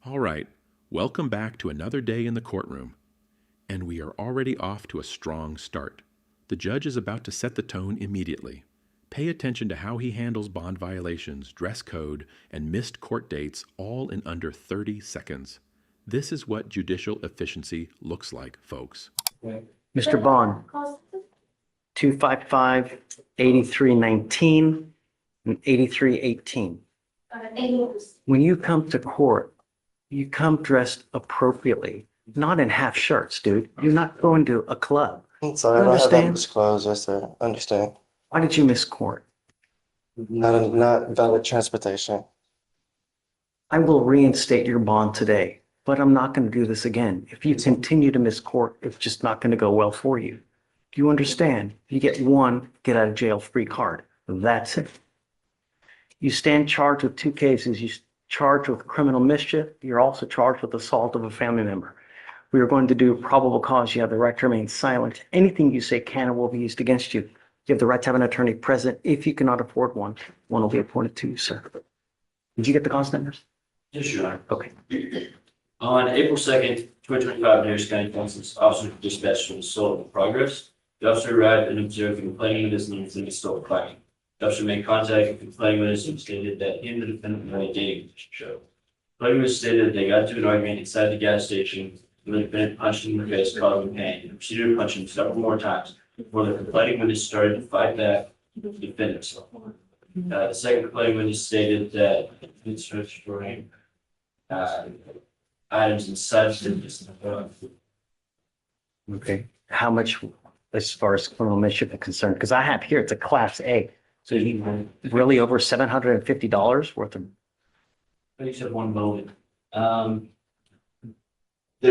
All right, welcome back to another day in the courtroom. And we are already off to a strong start. The judge is about to set the tone immediately. Pay attention to how he handles bond violations, dress code, and missed court dates all in under 30 seconds. This is what judicial efficiency looks like, folks. Mr. Bond, 255-8319 and 8318. When you come to court, you come dressed appropriately, not in half shirts, dude. You're not going to a club. I'm sorry, I don't have that much clothes. Yes, sir. Understand. Why did you miss court? Not valid transportation. I will reinstate your bond today, but I'm not going to do this again. If you continue to miss court, it's just not going to go well for you. Do you understand? You get one get out of jail free card. That's it. You stand charged with 2 cases. You're charged with criminal mischief. You're also charged with assault of a family member. We are going to do probable cause. You have the right to remain silent. Anything you say can or will be used against you. You have the right to have an attorney present. If you cannot afford one, one will be appointed to you, sir. Did you get the cause numbers? Yes, Your Honor. Okay. On April 2nd, 2025, Harris County Council's officer dispatched from assault in progress. The officer arrived and observed the complaining witness and the assault fighting. The officer made contact with the complaining witness and stated that he and the defendant had a dating relationship. The complaining witness stated that they got into an argument inside the gas station when the defendant punched him in the face, causing pain, and proceeded to punch him several more times before the complaining witness started to fight back the defendant. The second complaining witness stated that he searched for him. Items and substances. Okay. How much, as far as criminal mischief is concerned? Because I have here, it's a class A. So you really over $750 worth of. I just have one moment. There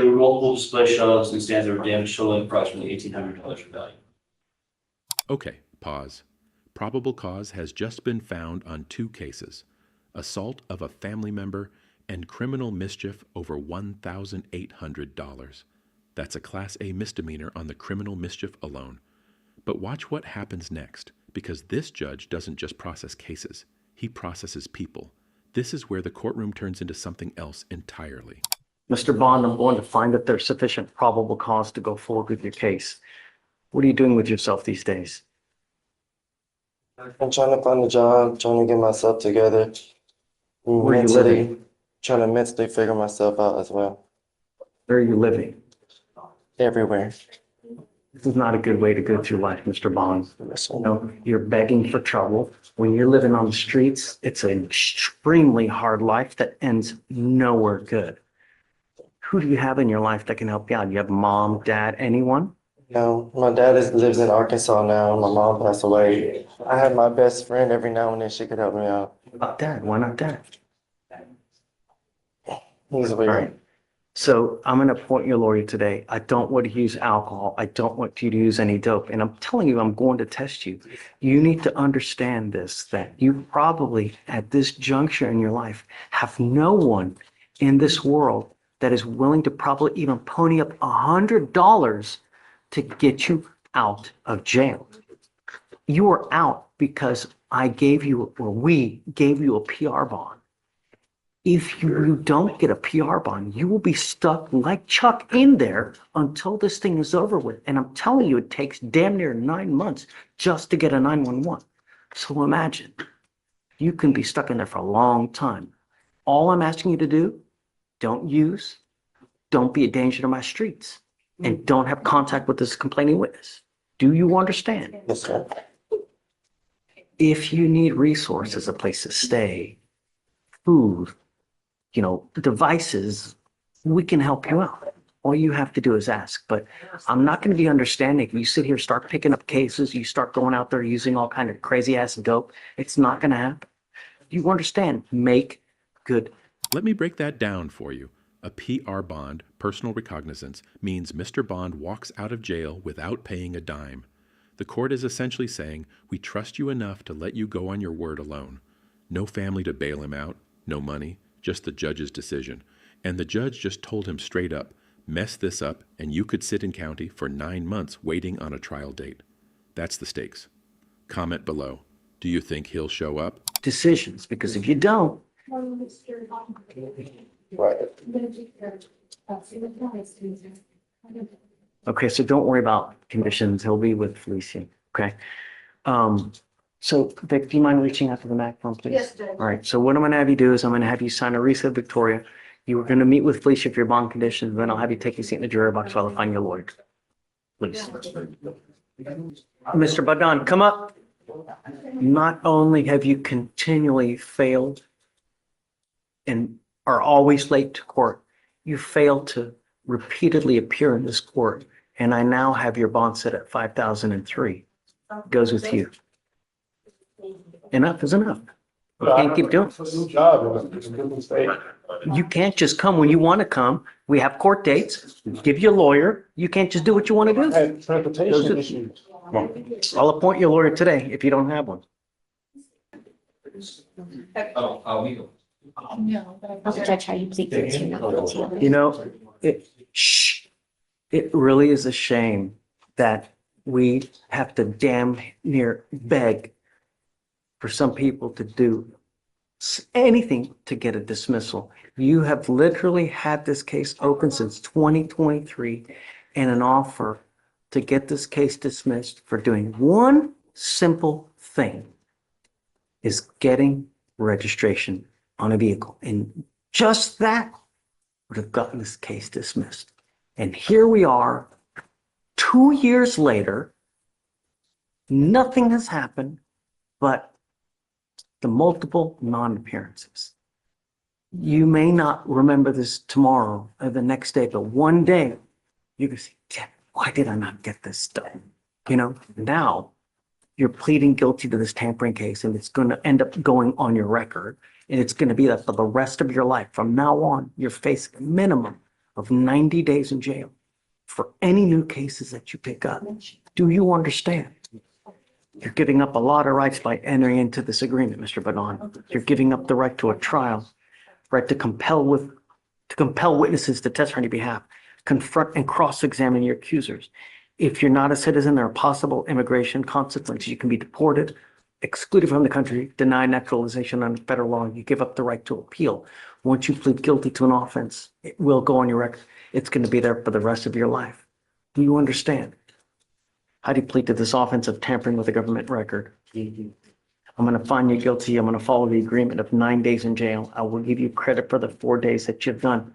were multiple display shelves and stands that were damaged, totaling approximately $1,800 in value. Okay, pause. Probable cause has just been found on 2 cases: assault of a family member and criminal mischief over $1,800. That's a Class A misdemeanor on the criminal mischief alone. But watch what happens next, because this judge doesn't just process cases, he processes people. This is where the courtroom turns into something else entirely. Mr. Bond, I'm going to find that there's sufficient probable cause to go forward with your case. What are you doing with yourself these days? I'm trying to find a job, trying to get myself together. Where are you living? Trying to mentally figure myself out as well. Where are you living? Everywhere. This is not a good way to go through life, Mr. Bond. Yes, sir. You know, you're begging for trouble. When you're living on the streets, it's an extremely hard life that ends nowhere good. Who do you have in your life that can help you out? You have mom, dad, anyone? No, my dad lives in Arkansas now. My mom passed away. I have my best friend every now and then. She could help me out. What about dad? Why not dad? He's All weird. right. So I'm going to appoint your lawyer today. I don't want to use alcohol. I don't want you to use any dope. And I'm telling you, I'm going to test you. You need to understand this, that you probably at this juncture in your life have no one in this world that is willing to probably even pony up $100 to get you out of jail. You are out because I gave you, or we gave you a PR bond. If you don't get a PR bond, you will be stuck like Chuck in there until this thing is over with. And I'm telling you, it takes damn near 9 months just to get a 911. So imagine, you can be stuck in there for a long time. All I'm asking you to do, don't be a danger to my streets, and don't have contact with this complaining witness. Do you understand? Yes, sir. If you need resources, a place to stay, food, devices, we can help you out. All you have to do is ask. But I'm not going to be understanding if you sit here, start picking up cases, you start going out there using all kind of crazy ass dope. It's not going to happen. You understand? Make good. Let me break that down for you. A PR bond, personal recognizance, means Mr. Bond walks out of jail without paying a dime. The court is essentially saying, we trust you enough to let you go on your word alone. No family to bail him out, no money, just the judge's decision. And the judge just told him straight up, mess this up and you could sit in county for 9 months waiting on a trial date. That's the stakes. Comment below. Do you think he'll show up? Decisions, because if you don't, Right. Okay, so don't worry about conditions. He'll be with Felicia. Okay. So Vic, do you mind reaching out to the Mac phone, please? Yes, Judge. All right. So what I'm going to have you do is I'm going to have you sign a receipt, Victoria. You were going to meet with Felicia for your bond conditions, then I'll have you take your seat in the jury box while I find your lawyer. Please. Mr. Badan, come up. Not only have you continually failed and are always late to court, you failed to repeatedly appear in this court. And I now have your bond set at 5,003. Goes with you. Enough is enough. We can't keep doing It's a new job. It's a good mistake. You can't just come when you want to come. We have court dates. Give you a lawyer. You can't just do what you want to I do. had transportation issues. I'll appoint you a lawyer today if you don't have one. Judge, how you plead guilty or not guilty? You know, it really is a shame that we have to damn near beg for some people to do anything to get a dismissal. You have literally had this case open since 2023 and an offer to get this case dismissed for doing one simple thing, is getting registration on a vehicle. And just that would have gotten this case dismissed. And here we are, 2 years later, nothing has happened but the multiple non-appearances. You may not remember this tomorrow or the next day, but one day you can say, "Damn, why did I not get this done?" You know, now you're pleading guilty to this tampering case and it's going to end up going on your record. And it's going to be that for the rest of your life. From now on, you're facing a minimum of 90 days in jail for any new cases that you pick up. Do you understand? You're giving up a lot of rights by entering into this agreement, Mr. Badan. You're giving up the right to a trial, right to compel witnesses to testify on your behalf, confront and cross-examine your accusers. If you're not a citizen, there are possible immigration consequences. You can be deported, excluded from the country, denied naturalization under federal law. You give up the right to appeal. Once you plead guilty to an offense, it will go on your record. It's going to be there for the rest of your life. Do you understand? How do you plead to this offense of tampering with a government record? I'm going to find you guilty. I'm going to follow the agreement of 9 days in jail. I will give you credit for the 4 days that you've done.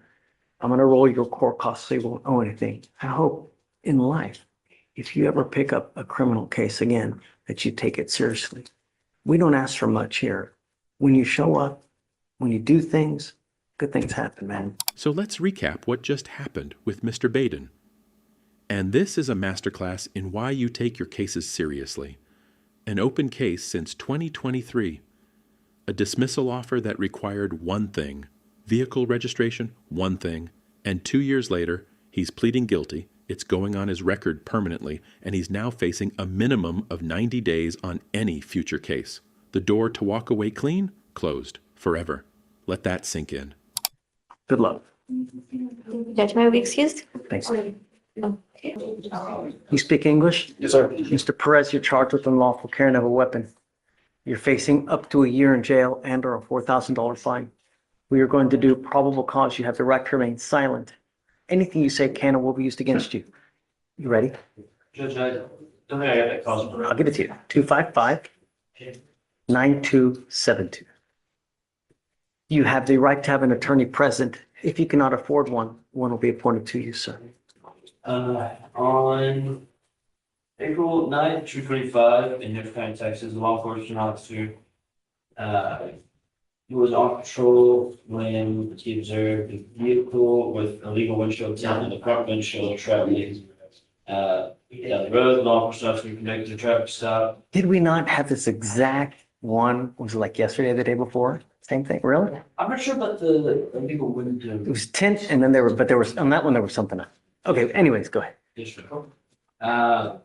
I'm going to roll your court costs so you won't owe anything. I hope in life, if you ever pick up a criminal case again, that you take it seriously. We don't ask for much here. When you show up, when you do things, good things happen, man. So let's recap what just happened with Mr. Baden. And this is a masterclass in why you take your cases seriously. An open case since 2023. A dismissal offer that required one thing, vehicle registration, one thing, and 2 years later, he's pleading guilty, it's going on his record permanently, and he's now facing a minimum of 90 days on any future case. The door to walk away clean, closed, forever. Let that sink in. Good luck. Judge, may I be excused? Thanks. Okay. You speak English? Yes, sir. Mr. Perez, you're charged with unlawful carrying of a weapon. You're facing up to a year in jail and or a $4,000 fine. We are going to do probable cause. You have the right to remain silent. Anything you say can or will be used against you. You ready? Judge, I don't think I got that cause. I'll give it to you. 255-9272. You have the right to have an attorney present. If you cannot afford one, one will be appointed to you, sir. On April 9th, 2025, in Harris County, Texas, a law enforcement officer he was on patrol when he observed a vehicle with illegal windshield tint and the front windshield traveling down the road. Law enforcement officer conducted a traffic stop. Did we not have this exact one? Was it like yesterday or the day before? Same thing, really? I'm not sure about the illegal window. It was tint and then there was, on that one, there was something else. Okay, anyways, go ahead. Yes, sir. I'm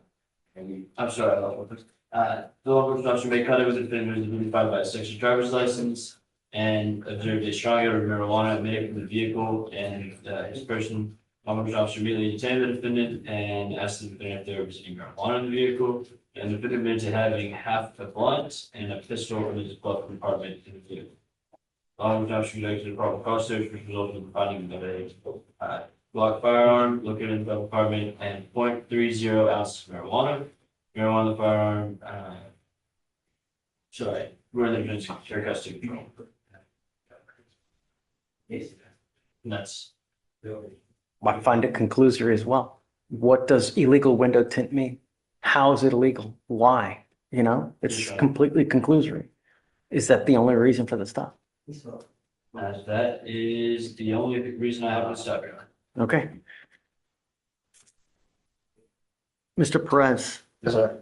sorry, I lost one. The law enforcement officer made contact with the defendant who was identified by a section driver's license and observed a strong odor of marijuana emanating from the vehicle and his person. Law enforcement officer immediately detained the defendant and asked the defendant if they were visiting marijuana in the vehicle. And the defendant admitted to having half a blunt and a pistol in his glove compartment in the vehicle. Allowing which officer conducted a probable cause search, which resulted in the finding of a Glock firearm located in the apartment and .30 ounces of marijuana. Marijuana in the firearm, sorry, we're in the evidence care custody. And that's. I find it conclusory as well. What does illegal window tint mean? How is it illegal? Why? You know, it's completely conclusory. Is that the only reason for the stop? That is the only reason I have to stop here. Okay. Mr. Perez, Yes, sir.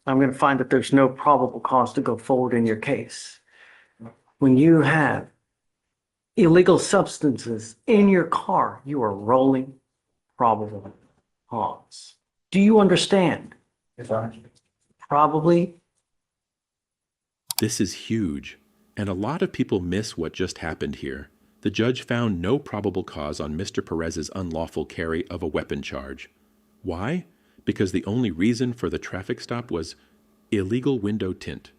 I'm going to find that there's no probable cause to go forward in your case. When you have illegal substances in your car, you are rolling probable cause. Do you understand? Yes, sir. Probably. This is huge, and a lot of people miss what just happened here. The judge found no probable cause on Mr. Perez's unlawful carry of a weapon charge. Why? Because the only reason for the traffic stop was illegal window tint.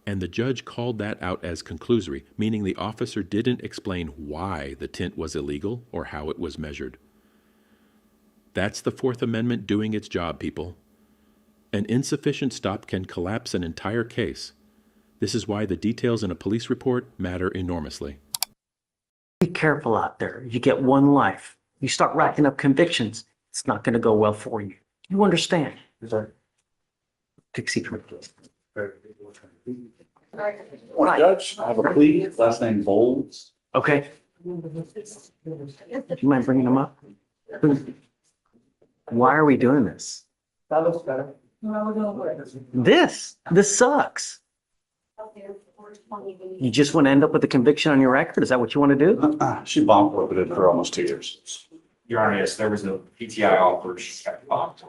And the judge called that out as conclusory, meaning the officer didn't explain why the tint was illegal or how it was measured. That's the Fourth Amendment doing its job, people. An insufficient stop can collapse an entire case. This is why the details in a police report matter enormously. Be careful out there. You get one life. You start racking up convictions. It's not going to go well for you. You understand? Yes, sir. Take a seat for me, please. Judge, I have a plea, last name Bowles. Okay. Do you mind bringing them up? Why are we doing this? That looks better. This sucks. You just want to end up with a conviction on your record? Is that what you want to do? She bomb prohibited for almost 2 years. Your Honor, yes, there was a PTI offer, she got blocked.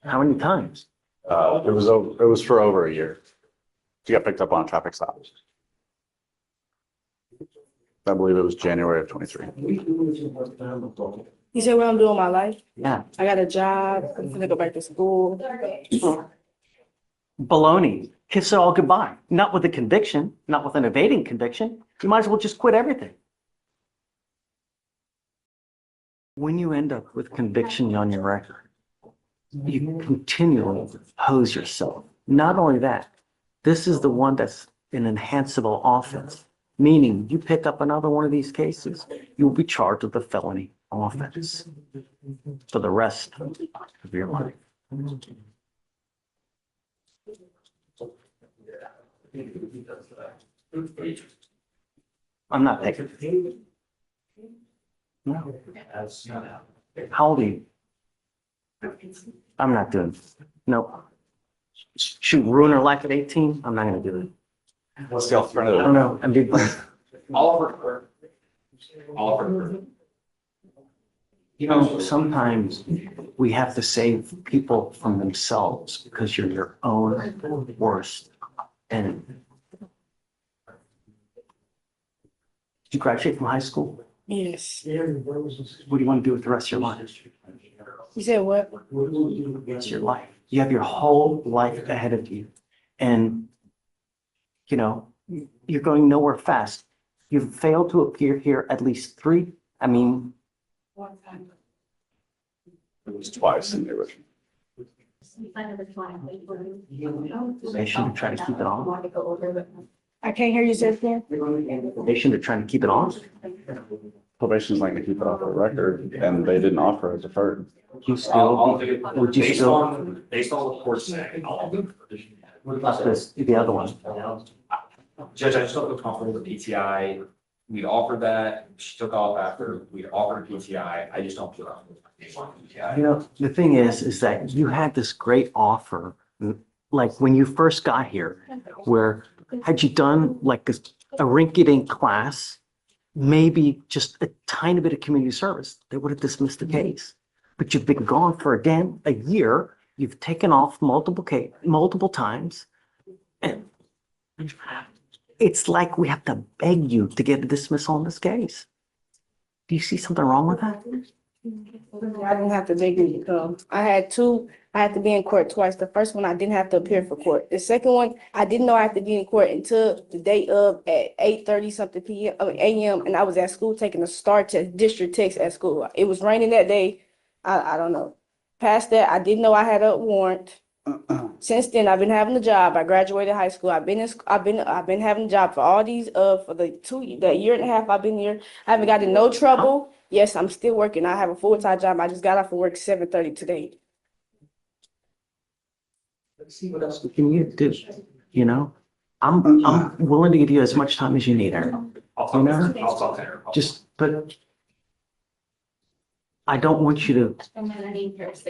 How many times? It was for over a year. She got picked up on a traffic stop. I believe it was January of 23. You said what I'm doing with my life? Yeah. I got a job. I'm gonna go back to school. Baloney. Kiss it all goodbye. Not with a conviction, not with an evading conviction. You might as well just quit everything. When you end up with conviction on your record, you continually hose yourself. Not only that, this is the one that's an enhanceable offense, meaning you pick up another one of these cases, you'll be charged with a felony offense for the rest of your life. I'm not taking. No. How old are you? I'm not doing it. No. Shoot, ruin her life at 18? I'm not gonna do it. What's the I alternative? don't know. I'm being funny. Oliver. You know, sometimes we have to save people from themselves because you're your own worst enemy. Did you graduate from high school? Yes. What do you want to do with the rest of your life? You said what? It's your life. You have your whole life ahead of you. And, you know, you're going nowhere fast. You've failed to appear here at least three. I mean, It was twice in the original. probation to try to keep it on. I can't hear you, said again. Probation to trying to keep it on. Probation's not gonna keep it off the record, and they didn't offer a deferred. You still, would you Based still, on the court's saying, what about this, the other one? Judge, I just don't feel comfortable with PTI. We offered that, she took off after we offered PTI. I just don't feel comfortable with PTI. You know, the thing is that you had this great offer, like when you first got here, where had you done like a rinky-dink class, maybe just a tiny bit of community service, they would have dismissed the case. But you've been gone for again a year. You've taken off multiple times, and it's like we have to beg you to get a dismissal on this case. Do you see something wrong with that? I didn't have to beg you to come. I had to be in court twice. The first one, I didn't have to appear for court. The second one, I didn't know I had to be in court until the day of at 8:30 something AM, and I was at school taking a STAR test, district test at school. It was raining that day. I don't know. Past that, I didn't know I had a warrant. Since then, I've been having a job. I graduated high school. I've been having a job for all these for the year and a half I've been here. I haven't got in no trouble. Yes, I'm still working. I have a full-time job. I just got off of work 7:30 today. Let's see what else we can do. You know, I'm willing to give you as much time as you need, Eric. I'll talk to her. But I don't want you to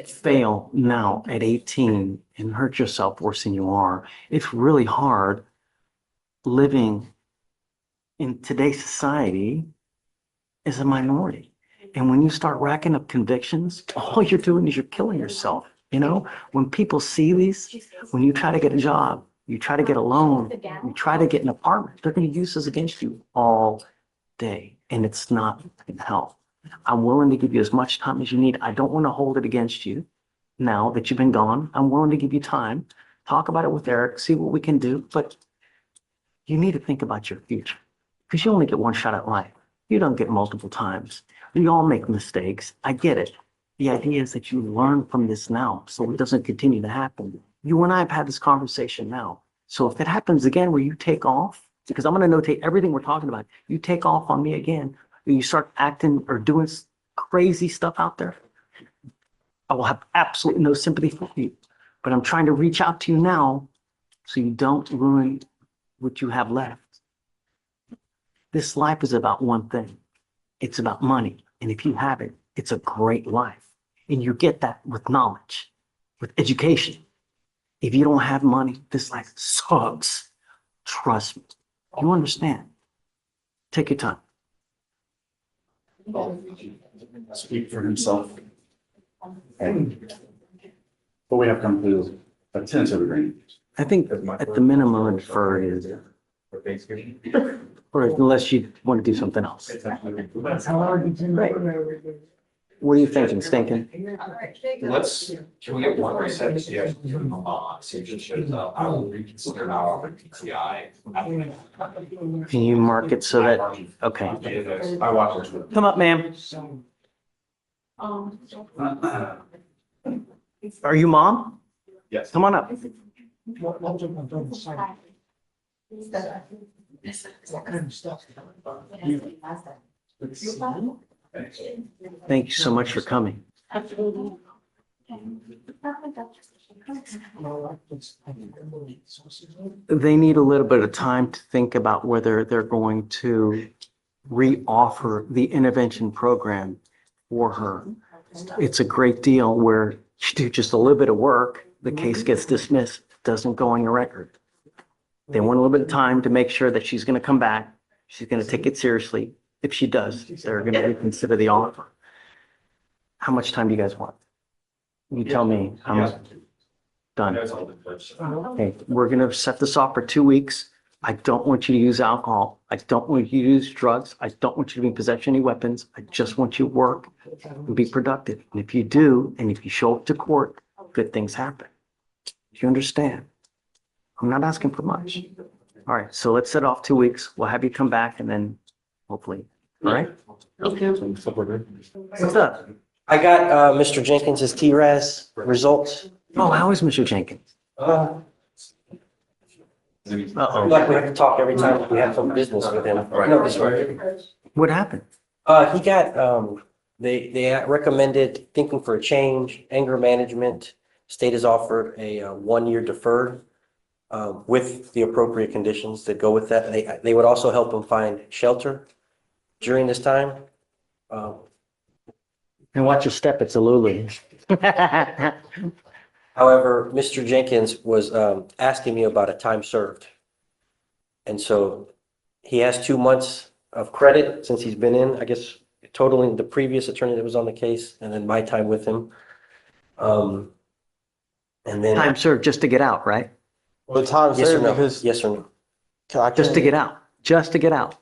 fail now at 18 and hurt yourself worse than you are. It's really hard living in today's society as a minority. And when you start racking up convictions, all you're doing is you're killing yourself. You know, when people see these, when you try to get a job, you try to get a loan, you try to get an apartment, they're going to use this against you all day. And it's not going to help. I'm willing to give you as much time as you need. I don't want to hold it against you now that you've been gone. I'm willing to give you time. Talk about it with Eric, see what we can do. But you need to think about your future because you only get one shot at life. You don't get multiple times. We all make mistakes. I get it. The idea is that you learn from this now so it doesn't continue to happen. You and I have had this conversation now. So if it happens again where you take off, because I'm going to notate everything we're talking about, you take off on me again, you start acting or doing crazy stuff out there, I will have absolutely no sympathy for you. But I'm trying to reach out to you now so you don't ruin what you have left. This life is about one thing. It's about money. And if you have it, it's a great life. And you get that with knowledge, with education. If you don't have money, this life sucks. Trust me. You understand? Take your time. Speak for himself. But we have come to a tentative agreement. I think at the minimum, a deferred is, or unless you want to do something else. What are you thinking, Stinking? Can we get one reset? See if it shows up. I will reconsider now on PTI. Can you mark it so that, okay. I watched it. Come up, ma'am. Are you mom? Yes. Come on up. Thank you so much for coming. They need a little bit of time to think about whether they're going to re-offer the intervention program for her. It's a great deal where you do just a little bit of work, the case gets dismissed, doesn't go on your record. They want a little bit of time to make sure that she's going to come back. She's going to take it seriously. If she does, they're going to reconsider the offer. How much time do you guys want? You tell me. I'm done. Okay, we're going to set this off for 2 weeks. I don't want you to use alcohol. I don't want you to use drugs. I don't want you to be in possession of any weapons. I just want you to work and be productive. And if you do, and if you show up to court, good things happen. Do you understand? I'm not asking for much. All right, so let's set off 2 weeks. We'll have you come back and then hopefully, all right? Okay. What's up? I got Mr. Jenkins's TRAS results. Oh, how is Mr. Jenkins? Uh-oh. Like we have to talk every time we have some business with him. No, this one. What happened? He got, they recommended thinking for a change, anger management. State has offered a 1-year deferred with the appropriate conditions that go with that. They would also help him find shelter during this time. And watch your step, it's a Lulu. However, Mr. Jenkins was asking me about a time served. And so he has 2 months of credit since he's been in, I guess, totaling the previous attorney that was on the case and then my time with him. And then Time served just to get out, right? Well, the time yes or served no? because Yes or no? Just to get out, just to get out.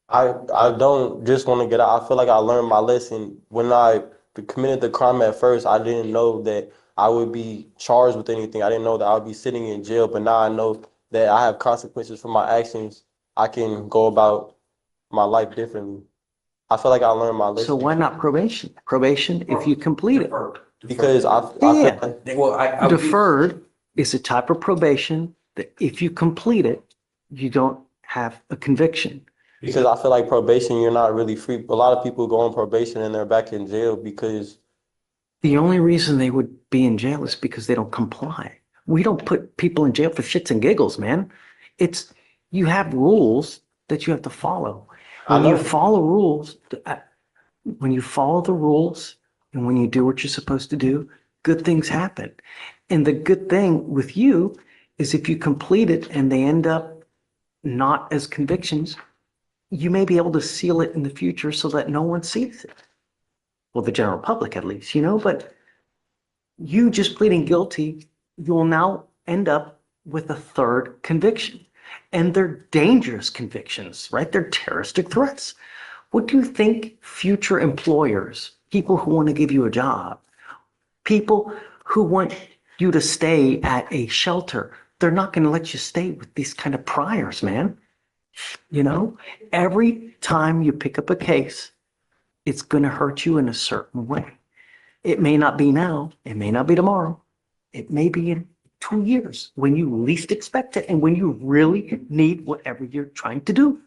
I don't just want to get out. I feel like I learned my lesson when I committed the crime at first, I didn't know that I would be charged with anything. I didn't know that I would be sitting in jail, but now I know that I have consequences for my actions. I can go about my life differently. I feel like I learned my lesson. So why not probation? Probation, if you complete it. Because I Yeah. feel like Well, I Deferred is a type of probation that if you complete it, you don't have a conviction. because I feel like probation, you're not really free. A lot of people go on probation and they're back in jail because The only reason they would be in jail is because they don't comply. We don't put people in jail for shits and giggles, man. It's, you have rules that you have to follow. I When you know. follow rules, when you follow the rules and when you do what you're supposed to do, good things happen. And the good thing with you is if you complete it and they end up not as convictions, you may be able to seal it in the future so that no one sees it. Well, the general public at least, but you just pleading guilty, you'll now end up with a third conviction. And they're dangerous convictions, right? They're terroristic threats. What do you think future employers, people who want to give you a job, people who want you to stay at a shelter, they're not going to let you stay with these kind of priors, man. Every time you pick up a case, it's going to hurt you in a certain way. It may not be now. It may not be tomorrow. It may be in 2 years when you least expect it and when you really need whatever you're trying to do.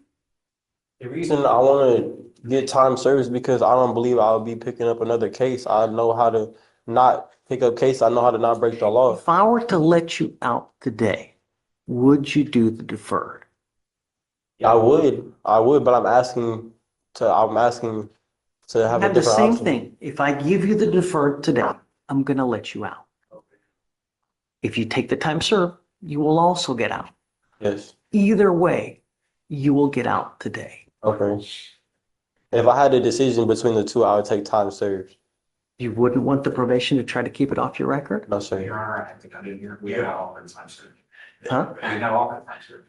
the reason I want to get time served is because I don't believe I'll be picking up another case. I know how to not pick up case. I know how to not break the law. If I were to let you out today, would you do the deferred? I would, but I'm asking to have a Have the different same option. thing. If I give you the deferred today, I'm going to let you out. If you take the time served, you will also get out. Yes. Either way, you will get out today. Okay. If I had a decision between the two, I would take time served. You wouldn't want the probation to try to keep it off your record? No, sir. Your Honor, I think I didn't hear. We have all the time served. Huh? We have all the time served.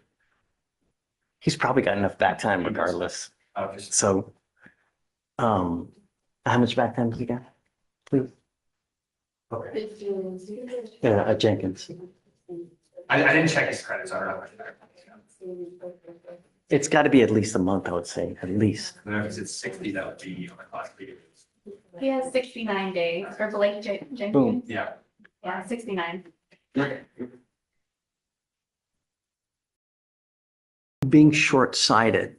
He's probably got enough back time regardless. So, how much back time does he got? Please. Okay. Yeah, Jenkins. I didn't check his credits. I don't know. It's got to be at least a month, I would say, at least. And if it's 60, that would be on the class B. He has 69 days, or Blake Jenkins. Boom. Yeah. Yeah, 69. Being short-sighted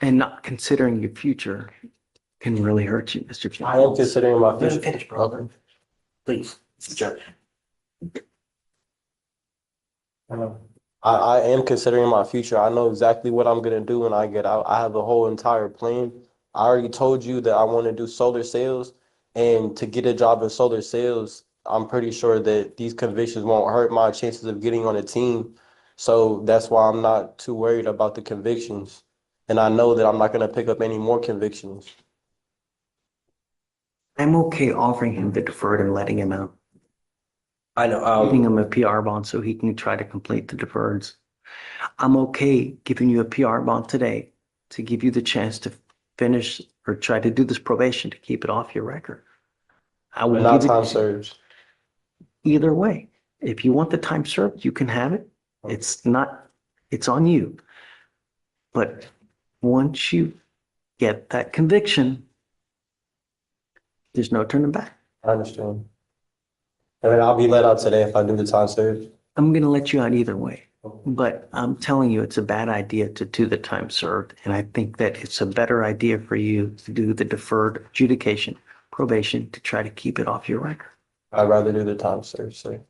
and not considering your future can really hurt you, Mr. I am Jenkins. considering my Let me future. finish, brother. Please, Judge. I am considering my future. I know exactly what I'm gonna do when I get out. I have a whole entire plan. I already told you that I want to do solar sales, and to get a job in solar sales, I'm pretty sure that these convictions won't hurt my chances of getting on a team. So that's why I'm not too worried about the convictions. And I know that I'm not gonna pick up any more convictions. I'm okay offering him the deferred and letting him out, I know, giving him a PR bond so he can try to complete the deferreds. I'm okay giving you a PR bond today to give you the chance to finish or try to do this probation to keep it off your record. I But will not give time it served. either way. If you want the time served, you can have it. It's on you. But once you get that conviction, there's no turning back. I understand. And then I'll be let out today if I do the time served. I'm going to let you out either way. But I'm telling you, it's a bad idea to do the time served. And I think that it's a better idea for you to do the deferred adjudication, probation, to try to keep it off your record. I'd rather do the time served, sir.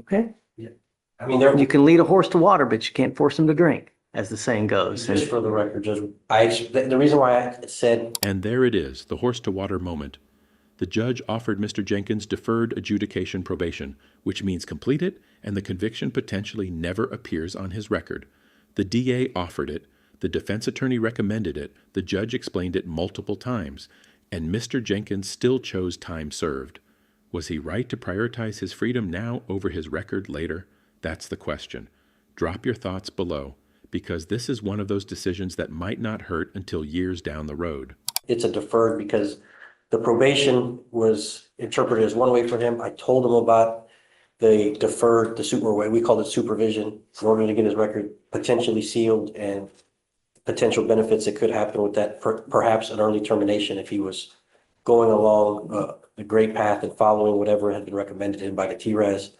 Okay? I mean, there, You can lead a horse to water, but you can't force him to drink, as the saying goes. just for the record, Judge, the reason why I said, And there it is, the horse to water moment. The judge offered Mr. Jenkins deferred adjudication probation, which means complete it and the conviction potentially never appears on his record. The DA offered it, the defense attorney recommended it, the judge explained it multiple times, and Mr. Jenkins still chose time served. Was he right to prioritize his freedom now over his record later? That's the question. Drop your thoughts below, because this is one of those decisions that might not hurt until years down the road. it's a deferred because The probation was interpreted as one way for him. I told him about the deferred, we called it supervision, in order to get his record potentially sealed and potential benefits that could happen with that, perhaps an early termination if he was going along the great path and following whatever had been recommended to him by the TRES.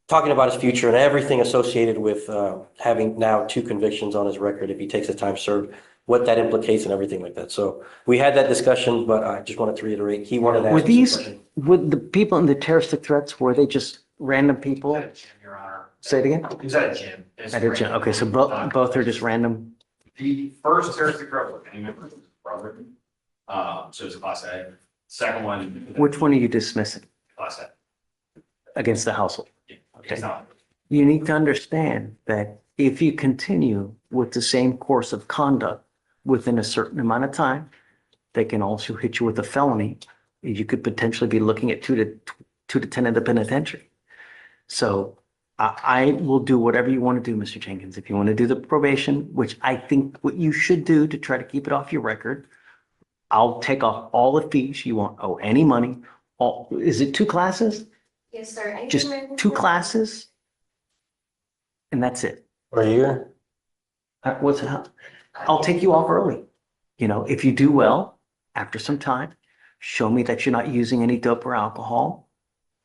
Talking about his future and everything associated with having now 2 convictions on his record if he takes the time served, what that implicates and everything like that. So we had that discussion, but I just wanted to reiterate, he wanted to ask Were me some these, questions. with the people in the terroristic threats, were they just random people? At a gym, Your Honor. Say it again? He was at a gym. It's At a gym. Okay, so both are just random. The first terroristic threat was any member of his brother. So it's a class A. Second one. Which one are you dismissing Class A. against the household? Yeah, Okay. it's not. You need to understand that if you continue with the same course of conduct within a certain amount of time, they can also hit you with a felony. You could potentially be looking at 2 to 10 in the penitentiary. So I will do whatever you want to do, Mr. Jenkins. If you want to do the probation, which I think what you should do to try to keep it off your record, I'll take off all the fees. You won't owe any money. Is it 2 classes? Yes, sir. Just 2 classes? And that's it. For a year? What's that? I'll take you off early. You know, if you do well, after some time, show me that you're not using any dope or alcohol,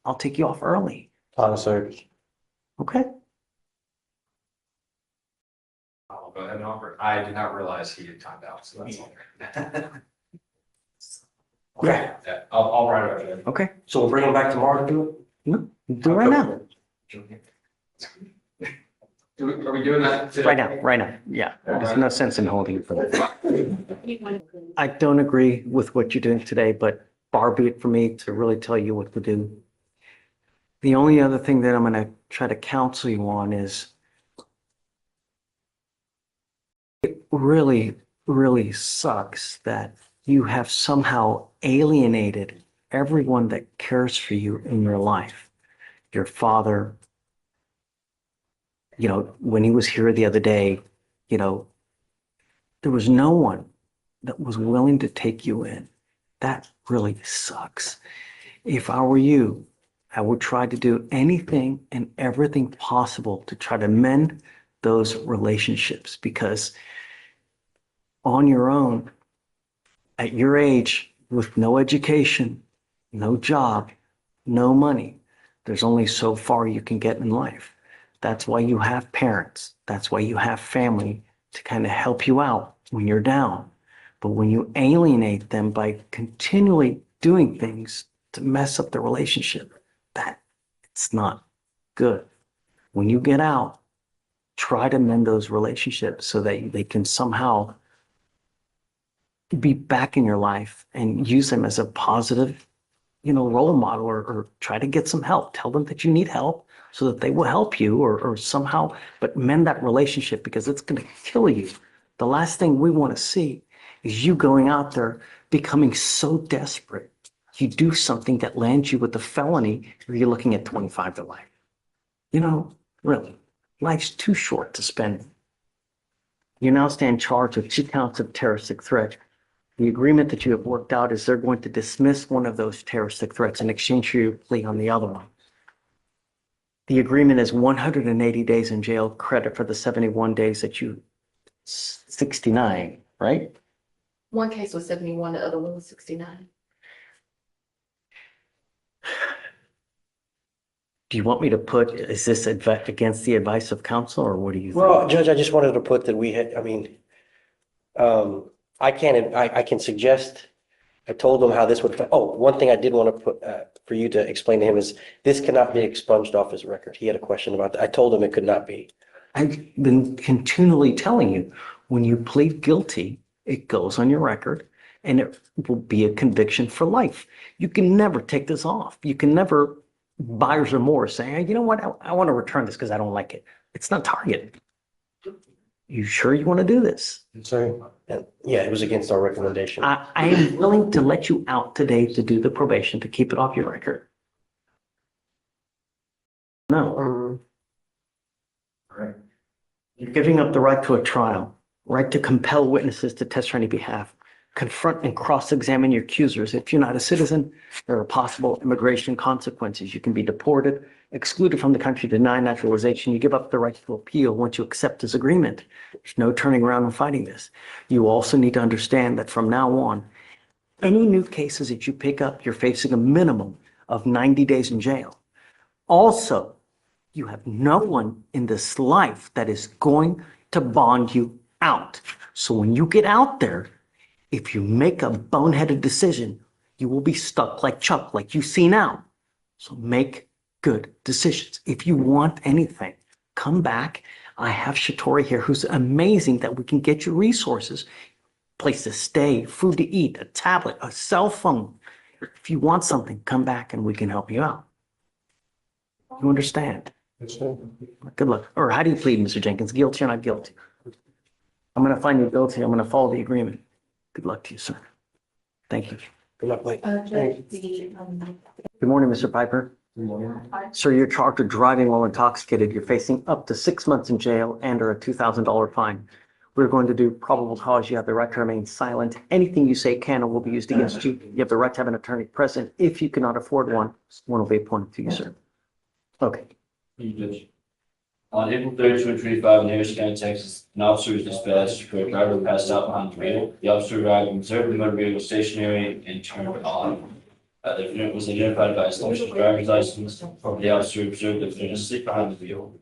I'll take you off early. Time served. Okay? I'll go ahead and offer it. I did not realize he had timed out, so that's all. Yeah. Yeah, I'll write it up. Okay. So we'll bring him back tomorrow to do it? No, do it right now. Are we doing that today? Right now. Yeah. There's no sense in holding it for that. I don't agree with what you're doing today, but far be it for me to really tell you what to do. The only other thing that I'm going to try to counsel you on is it really, really sucks that you have somehow alienated everyone that cares for you in your life. Your father, you know, when he was here the other day, you know, there was no one that was willing to take you in. That really sucks. If I were you, I would try to do anything and everything possible to try to mend those relationships, because on your own, at your age, with no education, no job, no money, there's only so far you can get in life. That's why you have parents. That's why you have family to kind of help you out when you're down. But when you alienate them by continually doing things to mess up the relationship, that it's not good. When you get out, try to mend those relationships so that they can somehow be back in your life and use them as a positive, you know, role model, or try to get some help. Tell them that you need help so that they will help you, or somehow, but mend that relationship, because it's going to kill you. The last thing we want to see is you going out there becoming so desperate. You do something that lands you with a felony, or you're looking at 25 to life. You know, really, life's too short to spend. You now stand charged with 2 counts of terroristic threat. The agreement that you have worked out is they're going to dismiss one of those terroristic threats in exchange for your plea on the other one. The agreement is 180 days in jail, credit for the 71 days that 69, right? One case was 71, the other one was 69. Do you want me to put, is this against the advice of counsel, or what do you think? Well, Judge, I just wanted to put that we had, I mean, I can suggest, I told him how this would, one thing I did want to put, for you to explain to him is this cannot be expunged off his record. He had a question about that. I told him it could not be. I've been continually telling you, when you plead guilty, it goes on your record and it will be a conviction for life. You can never take this off. You can never buyer's remorse saying, hey, you know what, I want to return this because I don't like it. It's not target. You sure you want to do this? Sorry. And yeah, it was against our recommendation. I am willing to let you out today to do the probation, to keep it off your record. No. Right. You're giving up the right to a trial, right to compel witnesses to testify on your behalf, confront and cross-examine your accusers. If you're not a citizen, there are possible immigration consequences. You can be deported, excluded from the country, denied naturalization. You give up the right to appeal once you accept this agreement. There's no turning around and fighting this. You also need to understand that from now on, any new cases that you pick up, you're facing a minimum of 90 days in jail. Also, you have no one in this life that is going to bond you out. So when you get out there, if you make a boneheaded decision, you will be stuck like Chuck, like you see now. So make good decisions. If you want anything, come back. I have Shatori here, who's amazing that we can get you resources, place to stay, food to eat, a tablet, a cell phone. If you want something, come back and we can help you out. You understand? Good luck. Or how do you plead, Mr. Jenkins? Guilty or not guilty? I'm going to find you guilty. I'm going to follow the agreement. Good luck to you, sir. Thank you. Good luck, Blake. Good morning, Mr. Piper. Good morning. Sir, you're charged with driving while intoxicated. You're facing up to 6 months in jail and or a $2,000 fine. We're going to do probable cause. You have the right to remain silent. Anything you say can or will be used against you. You have the right to have an attorney present. If you cannot afford one, one will be appointed to you, sir. Okay. On April 3rd, 2025, in Harris County, Texas, an officer was dispatched for a driver who passed out behind the wheel. The officer arrived and observed the motor vehicle stationary and turned on. The defendant was identified by his license driver's license. The officer observed the defendant asleep behind the wheel.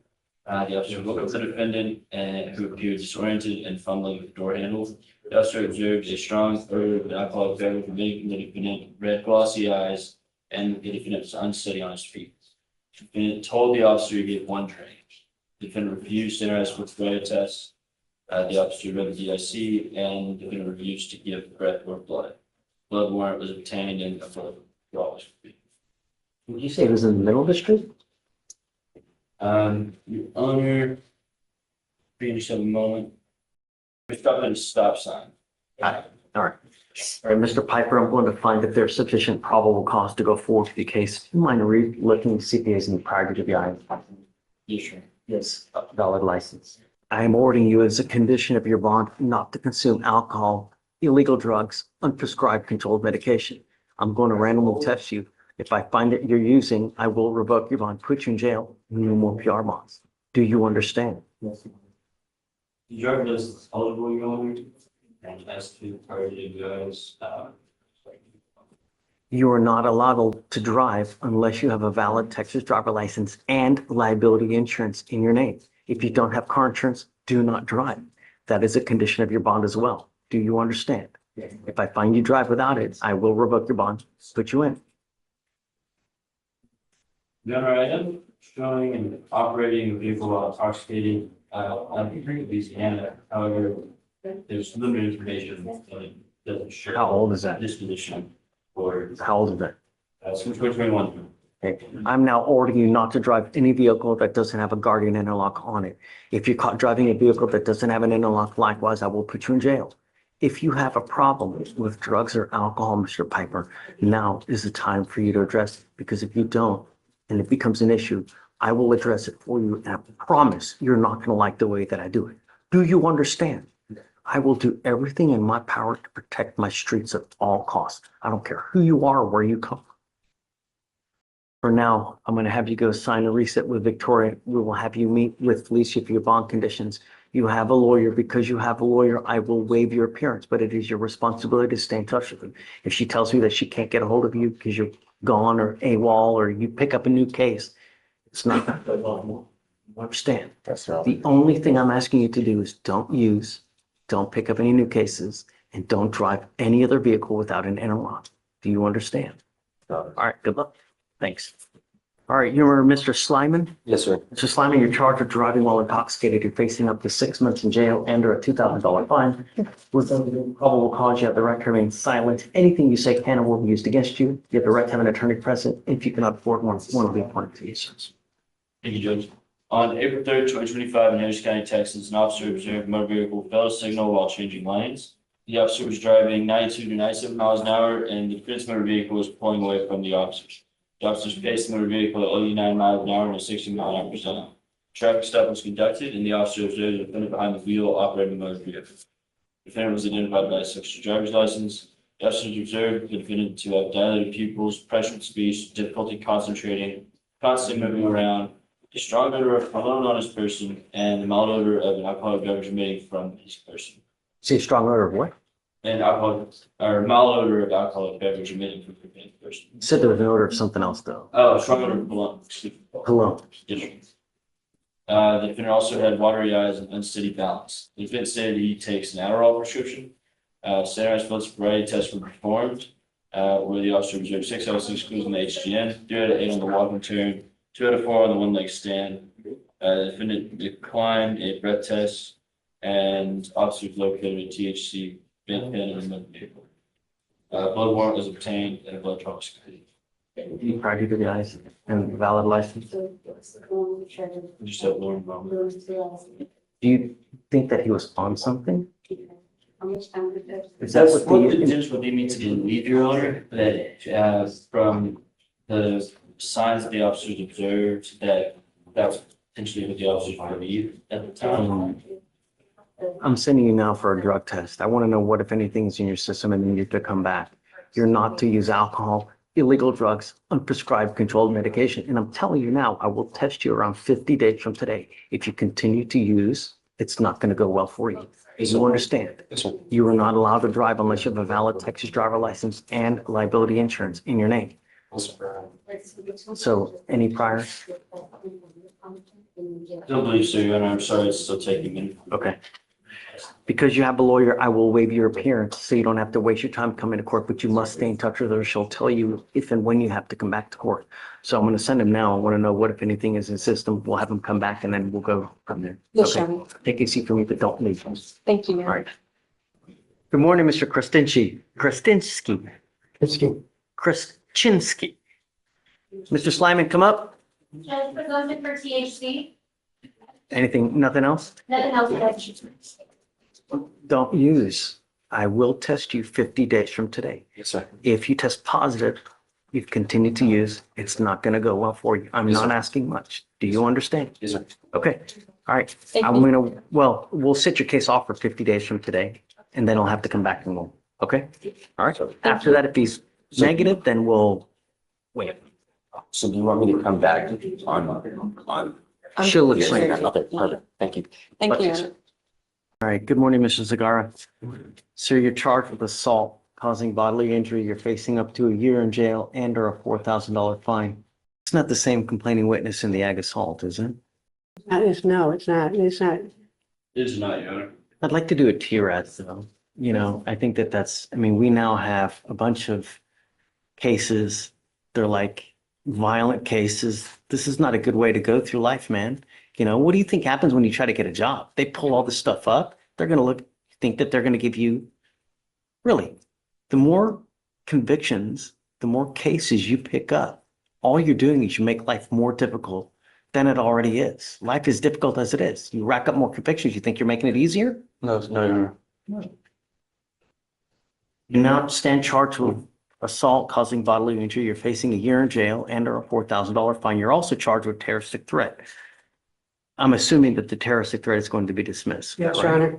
The officer looked at the defendant who appeared disoriented and fumbling with the door handle. The officer observed a strong odor of alcoholic beverage making the defendant red glossy eyes, and the defendant was unsteady on his feet. The defendant told the officer to get one drink. The defendant refused to interact with breath tests. The officer read the DIC, and the defendant refused to give breath or blood. Blood warrant was obtained and a blood draw was completed. Did you say it was in the middle of the street? Your Honor, finish up a moment. We stopped at a stop sign. All right. All right, Mr. Piper, I'm going to find if there's sufficient probable cause to go forward with the case. Do you mind looking to see if there's any prior to the Yes, sir. Yes, a valid license. I am ordering you as a condition of your bond not to consume alcohol, illegal drugs, unprescribed controlled medication. I'm going to randomly test you. If I find that you're using, I will revoke your bond, put you in jail, no more PR bonds. Do you understand? Yes. The driver is eligible, Your Honor, and as to prior to the guys, You are not allowed to drive unless you have a valid Texas driver license and liability insurance in your name. If you don't have car insurance, do not drive. That is a condition of your bond as well. Do you understand? If I find you drive without it, I will revoke your bond, put you in. Your Honor, I am showing and operating a vehicle while intoxicated, in Louisiana. However, there's limited information that doesn't show. How old is that? This condition or, How old is that? since 2021. Okay. I'm now ordering you not to drive any vehicle that doesn't have a guardian interlock on it. If you're caught driving a vehicle that doesn't have an interlock, likewise, I will put you in jail. If you have a problem with drugs or alcohol, Mr. Piper, now is the time for you to address it. Because if you don't, and it becomes an issue, I will address it for you. And I promise you're not going to like the way that I do it. Do you understand? I will do everything in my power to protect my streets at all costs. I don't care who you are or where you come from. For now, I'm going to have you go sign a reset with Victoria. We will have you meet with Felicia for your bond conditions. You have a lawyer. Because you have a lawyer, I will waive your appearance, but it is your responsibility to stay in touch with them. If she tells me that she can't get a hold of you because you're gone or AWOL or you pick up a new case, it's not going to go well. You understand? That's right. The only thing I'm asking you to do is don't pick up any new cases, and don't drive any other vehicle without an interlock. Do you understand? All right, good luck. Thanks. All right, you're Mr. Slyman. Yes, sir. Mr. Slyman, you're charged with driving while intoxicated. You're facing up to 6 months in jail and or a $2,000 fine. With probable cause, you have the right to remain silent. Anything you say can or will be used against you. You have the right to have an attorney present. If you cannot afford one will be appointed to you, sir. Thank you, Judge. On April 3rd, 2025, in Harris County, Texas, an officer observed a motor vehicle fail to signal while changing lanes. The officer was driving 92 to 97 miles an hour, and the defense motor vehicle was pulling away from the officers. The officers paced the motor vehicle at 89 miles an hour and a 60 mile an hour per zone. Traffic stop was conducted, and the officer observed the defendant behind the wheel operating the motor vehicle. Defendant was identified by his extra driver's license. The officers observed the defendant to have dilated pupils, pressured speech, difficulty concentrating, constantly moving around, a strong odor of cologne on his person, and the mild odor of an alcoholic beverage emitting from his person. See a strong odor of what? And alcohol, or mild odor of alcoholic beverage emitting from the person. You said there was an odor of something else though. Oh, strong odor of cologne. Hello. Yes, sir. The defendant also had watery eyes and unsteady balance. The defendant stated he takes an Adderall prescription. Standardized field sobriety tests were performed, where the officer observed 6 out of 6 clues on the HGN, 3 out of 8 on the walking turn, 2 out of 4 on the one-leg stand. The defendant declined a breath test, and officers located a THC pen in the vehicle. Blood warrant was obtained and a blood draw was completed. Prior to the eyes and valid license. Just have Lauren Bowman. Do you think that he was on something? Is that That's what what the the, judge would lead me to believe, Your Honor, that from the signs that the officers observed, that was potentially what the officers believed at the time. I'm sending you now for a drug test. I want to know what, if anything, is in your system and then you have to come back. You're not to use alcohol, illegal drugs, unprescribed controlled medication. And I'm telling you now, I will test you around 50 days from today. If you continue to use, it's not going to go well for you. You understand? You are not allowed to drive unless you have a valid Texas driver license and liability insurance in your name. So any priors? Don't believe so, Your Honor. I'm sorry, it's still taking me. Okay. Because you have a lawyer, I will waive your appearance so you don't have to waste your time coming to court, but you must stay in touch with her. She'll tell you if and when you have to come back to court. So I'm going to send him now. I want to know what, if anything, is in system. We'll have him come back and then we'll go from there. Yes, Okay. Your Honor. Take a seat for me, but don't leave. Thank you. All right. Good morning, Mr. Krasinski. Krasinski. Krasinski. Mr. Slyman, come up. Judge, for those for THC, Anything, nothing else? nothing else, Judge. Don't use. I will test you 50 days from today. Yes, sir. If you test positive, you've continued to use, it's not going to go well for you. I'm Yes, not sir. asking much. Do you understand? Yes, sir. Okay. All right. Thank I'm you. going to, well, we'll set your case off for 50 days from today and then I'll have to come back and we'll, okay? All right. After that, if he's negative, then we'll wait. So do you want me to come back on? She'll explain that. Okay, perfect. Thank you. Thank you, Your Honor. All right. Good morning, Mr. Zagara. Sir, you're charged with assault causing bodily injury. You're facing up to a year in jail and or a $4,000 fine. It's not the same complaining witness in the ag assault, is it? No, it's not. It's not. It is not, Your Honor. I'd like to do a TRAD though. You know, I think that that's, I mean, we now have a bunch of cases. They're like violent cases. This is not a good way to go through life, man. You know, what do you think happens when you try to get a job? They pull all this stuff up. They're going to think that they're going to give you, really, the more convictions, the more cases you pick up, all you're doing is you make life more difficult than it already is. Life is difficult as it is. You rack up more convictions. You think you're making it easier? No, Your Honor. You now stand charged with assault causing bodily injury. You're facing a year in jail and or a $4,000 fine. You're also charged with terroristic threat. I'm assuming that the terroristic threat is going to be dismissed. Yes, right? Your Honor.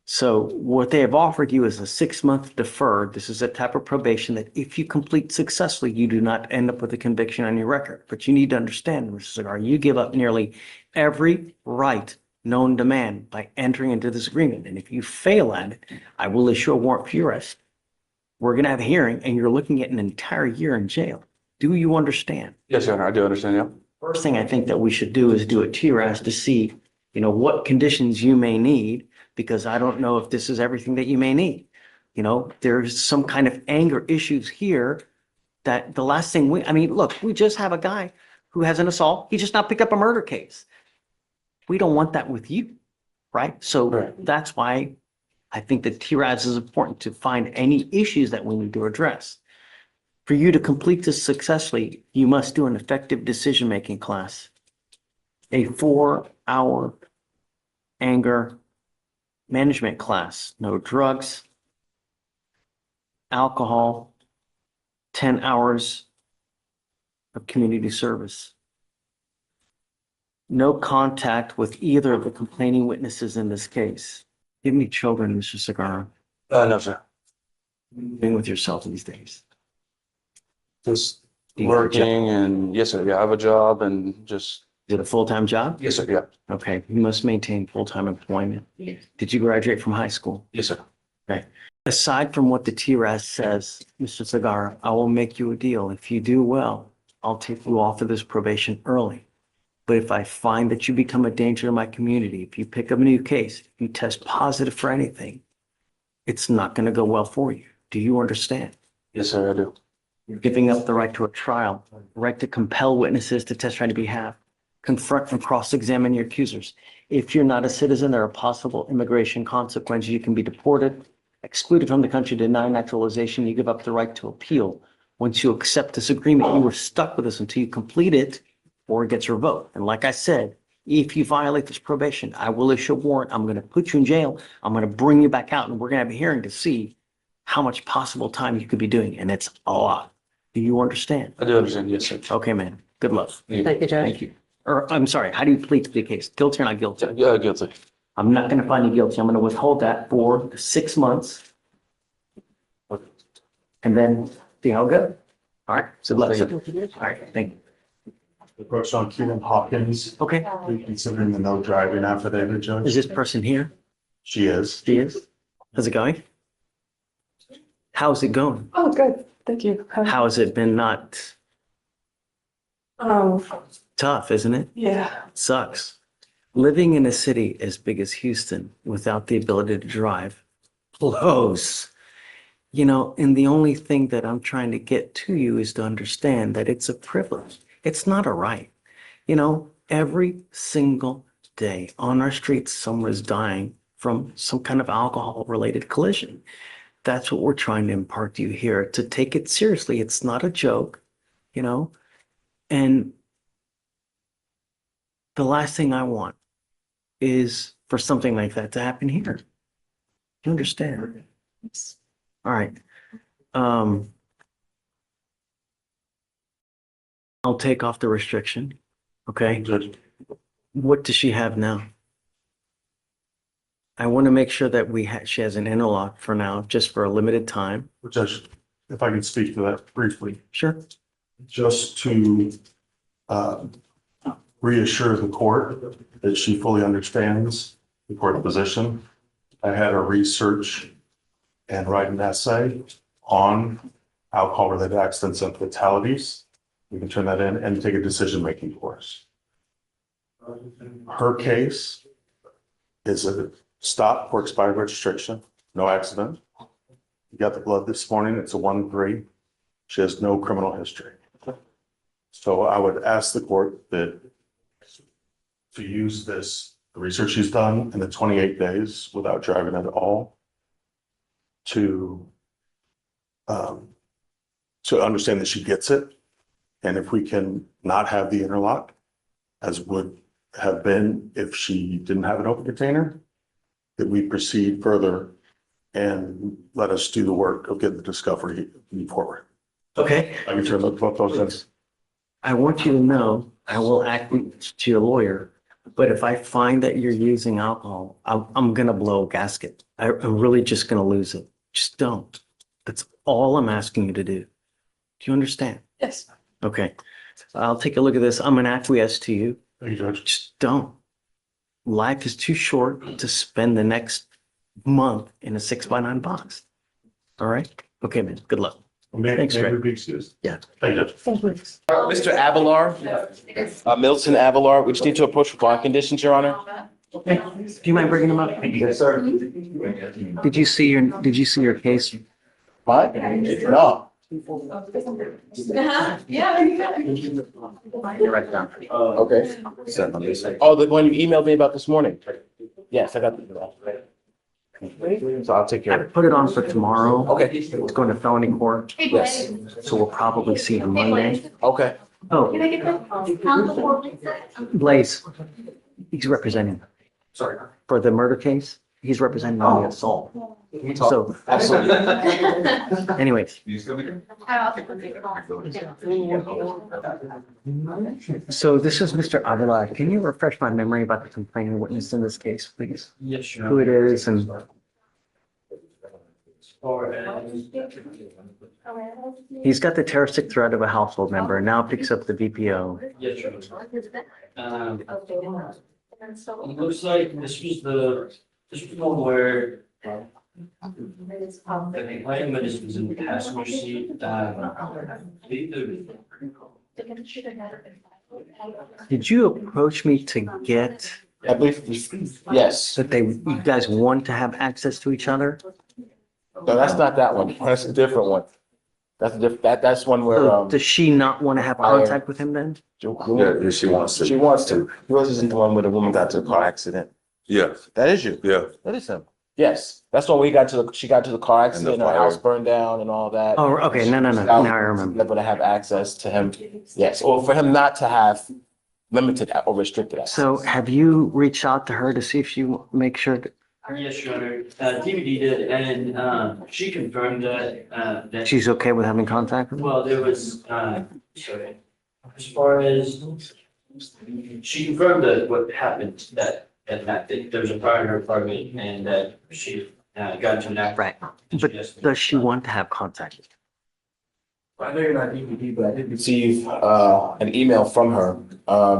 So what they have offered you is a 6-month deferred. This is a type of probation that if you complete successfully, you do not end up with a conviction on your record. But you need to understand, Mr. Cigar, you give up nearly every right known to man by entering into this agreement. And if you fail at it, I will issue a warrant for your arrest. We're going to have a hearing and you're looking at an entire year in jail. Do you understand? Yes, Your Honor, I do understand, yeah. First thing I think that we should do is do a TRAS to see, you know, what conditions you may need, because I don't know if this is everything that you may need. You know, there's some kind of anger issues here that the last thing I mean, look, we just have a guy who has an assault. He just not picked up a murder case. We don't want that with you, right? So Right. that's why I think that TRAS is important to find any issues that we need to address. For you to complete this successfully, you must do an effective decision-making class. A 4-hour anger management class. No drugs, alcohol, 10 hours of community service. No contact with either of the complaining witnesses in this case. Give me children, Mr. Segarra. No, sir. Being with yourself these days. Just Do you have a job? working and yes, sir. Yeah, I have a job and just, Is it a full-time job? yes, sir. Yeah. Okay, you must maintain full-time employment. Did you graduate from high school? Yes, sir. Aside from what the TRAS says, Mr. Segarra, I will make you a deal. If you do well, I'll take you off of this probation early. But if I find that you become a danger to my community, if you pick up a new case, if you test positive for anything, it's not going to go well for you. Do you understand? Yes, sir, I do. You're giving up the right to a trial, the right to compel witnesses to testify on your behalf, confront and cross-examine your accusers. If you're not a citizen, there are possible immigration consequences. You can be deported, excluded from the country, denied naturalization. You give up the right to appeal. Once you accept this agreement, you were stuck with this until you complete it or it gets revoked. And like I said, if you violate this probation, I will issue a warrant. I'm going to put you in jail. I'm going to bring you back out and we're going to have a hearing to see how much possible time you could be doing. And it's a lot. Do you understand? I do understand. Yes, sir. Okay, man. Good luck. Thank you, Judge. Thank you. Or I'm sorry, how do you plead to the case? Guilty or not guilty? Yeah, guilty. I'm not going to find you guilty. I'm going to withhold that for 6 months. And then see how it goes. All right. So let's, all right. Thank you. Approach on Keenan Hawkins, Okay. reconsidering the no driving affidavit, Is Judge. this person here? She is. She is? How's it going? How's it going? Oh, good. Thank you. How has it been not tough, isn't it? Yeah. Sucks. Living in a city as big as Houston without the ability to drive blows. You know, and the only thing that I'm trying to get to you is to understand that it's a privilege. It's not a right. You know, every single day on our streets, someone is dying from some kind of alcohol-related collision. That's what we're trying to impart to you here, to take it seriously. It's not a joke, you know, and the last thing I want is for something like that to happen here. You understand? All right. I'll take off the restriction. Okay. Judge, What does she have now? I want to make sure that she has an interlock for now, just for a limited time. Judge, if I can speak to that briefly, Sure. just to reassure the court that she fully understands the court position. I had her research and write an essay on alcohol-related accidents and fatalities. We can turn that in and take a decision-making course. Her case is a stop for expired registration, no accident. You got the blood this morning, it's a 1-3. She has no criminal history. So I would ask the court that to use this, the research she's done in the 28 days without driving at all, to understand that she gets it. And if we can not have the interlock, as would have been if she didn't have an open container, that we proceed further and let us do the work of getting the discovery forward. Okay. I can turn both those in. I want you to know, I will act to your lawyer, but if I find that you're using alcohol, I'm going to blow a gasket. I'm really just going to lose it. Just don't. That's all I'm asking you to do. Do you understand? Yes. Okay. I'll take a look at this. I'm going to acquiesce to you. Thank you, Judge. Just don't. Life is too short to spend the next month in a 6x9 box. All right? Okay, man. Good luck. Thanks, May we Greg. be excused? Yeah. Thank you. Mr. Avalar, Milton Avalar, we just need to approach for bond conditions, Your Honor. Okay. Do you mind bringing them up? Yes, sir. Did you see your case? What? No. Yeah. You're right down. Okay. Oh, the one you emailed me about this morning? Yes, I got the. So I'll take care I of it. put it on for tomorrow. Okay. It's going to felony court. Hey, Yes. Blaze. So we'll probably see him Monday. Okay. Oh, Can I get the? Blaze, he's representing Sorry. for the murder case. he's representing on the assault. So, Absolutely. anyways, so this is Mr. Avila. Can you refresh my memory about the complaining witness in this case, please? Yes, sure. Who it is and he's got the terroristic threat of a household member and now picks up the VPO. Yes, sure. It looks like this was the one where the complaining witness was in the passenger seat. I believe Did you approach me to get I believe, yes. that you guys want to have access to each other? No, that's not that one. That's a different one. That's one where, So does she not want to have contact with him then? Yeah, she wants to. She wants to. Yours isn't the one where the woman got to a car accident. Yeah, That is you. yeah. That is him. Yes, that's when she got to the car accident, her fire. house burned down and all that. Oh, okay. No. She's Now I remember. Never to have access to him. Yes, or for him not to have limited or restricted access. So have you reached out to her to see if she make sure that Yes, Your Honor. DVD did, and she confirmed that she's okay with having contact with him? well, there was sorry. As far as she confirmed that what happened that there was a fire in her apartment and that she got into an accident. Right. But does she want to have contact with him? I know you're not DVD, but I did receive an email from her,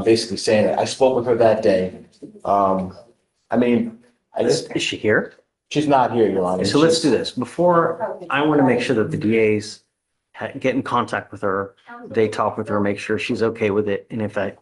basically saying that I spoke with her that day. I mean, Is she here? she's not here, Your Honor. So let's do this. Before, I want to make sure that the DAs get in contact with her. They talk with her, make sure she's okay with it. And if that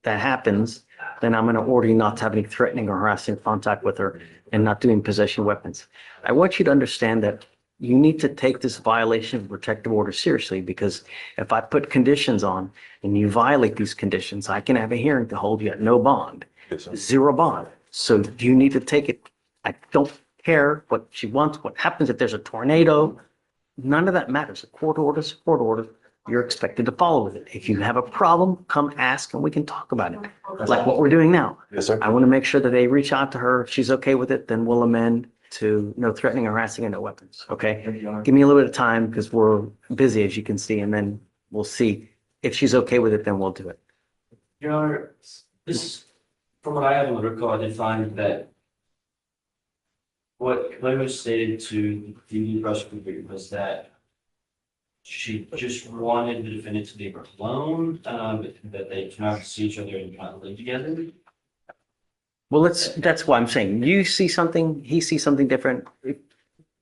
happens, then I'm going to order you not to have any threatening or harassing contact with her and not doing possession of weapons. I want you to understand that you need to take this violation of protective order seriously, because if I put conditions on and you violate these conditions, I can have a hearing to hold you at no bond, Yes, sir. zero bond. So you need to take it. I don't care what she wants, what happens if there's a tornado. None of that matters. A court order is a court order. You're expected to follow with it. If you have a problem, come ask and we can talk about it, like what we're doing now. Yes, sir. I want to make sure that they reach out to her. If she's okay with it, then we'll amend to no threatening, harassing, and no weapons. Okay? Give me a little bit of time because we're busy, as you can see, and then we'll see. If she's okay with it, then we'll do it. Your Honor, this, from what I have on the record, I did find that what was stated to the prosecutor was that she just wanted the defendant to leave her alone, that they cannot see each other and cannot live together. Well, that's why I'm saying you see something, he sees something different.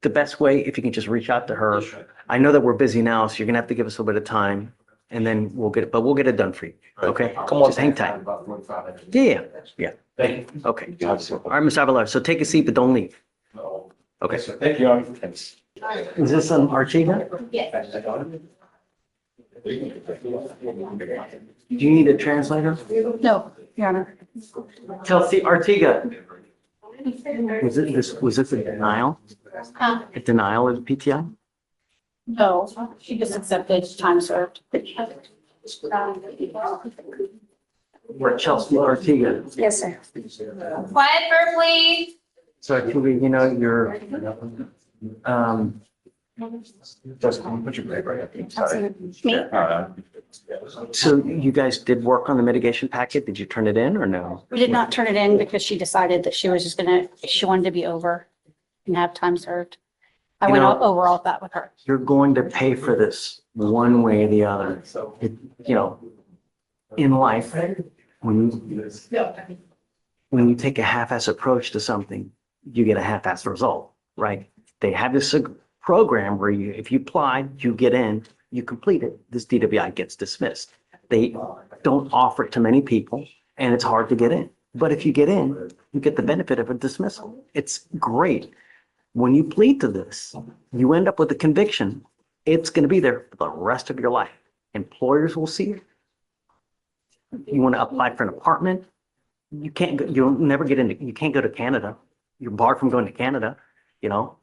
The best way, if you can just reach out to her. Yes, sir. I know that we're busy now, so you're gonna have to give us a little bit of time and then we'll get it, but we'll get it done for you. Okay? Come on, Just hang tight. About 45 minutes. Yeah. Thank you. Okay. All right, Ms. Avila, so take a seat, but don't leave. Okay. Thank you, Your Honor. Thanks. Is this an Archega? Yes. Do you need a translator? No, Your Honor. Chelsea Artiga. Was this a denial? A denial of PTI? No, she just accepted time served. Or Chelsea Artiga? Yes, sir. Quiet for please. So Artiga, you know, you're, Just put your paper right here. Sorry. Me? so you guys did work on the mitigation packet? Did you turn it in or no? We did not turn it in because she decided that she was just she wanted to be over and have time served. I You went know- over all of that with her. You're going to pay for this one way or the other. You know, in life, when you take a half-ass approach to something, you get a half-ass result, right? They have this program where if you apply, you get in, you complete it, this DWI gets dismissed. They don't offer it to many people and it's hard to get in. But if you get in, you get the benefit of a dismissal. It's great. When you plead to this, you end up with a conviction. It's going to be there for the rest of your life. Employers will see it. You want to apply for an apartment, you can't go, you'll never get into, you can't go to Canada. You're barred from going to Canada, you know,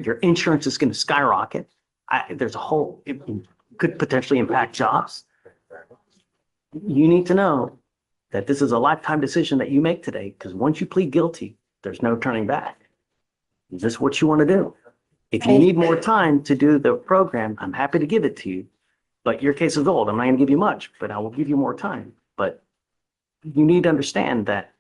your insurance is going to skyrocket. There's a whole, it could potentially impact jobs. You need to know that this is a lifetime decision that you make today, because once you plead guilty, there's no turning back. Is this what you want to do? If you need more time to do the program, I'm happy to give it to you. But your case is old. I'm not going to give you much, but I will give you more time. But you need to understand that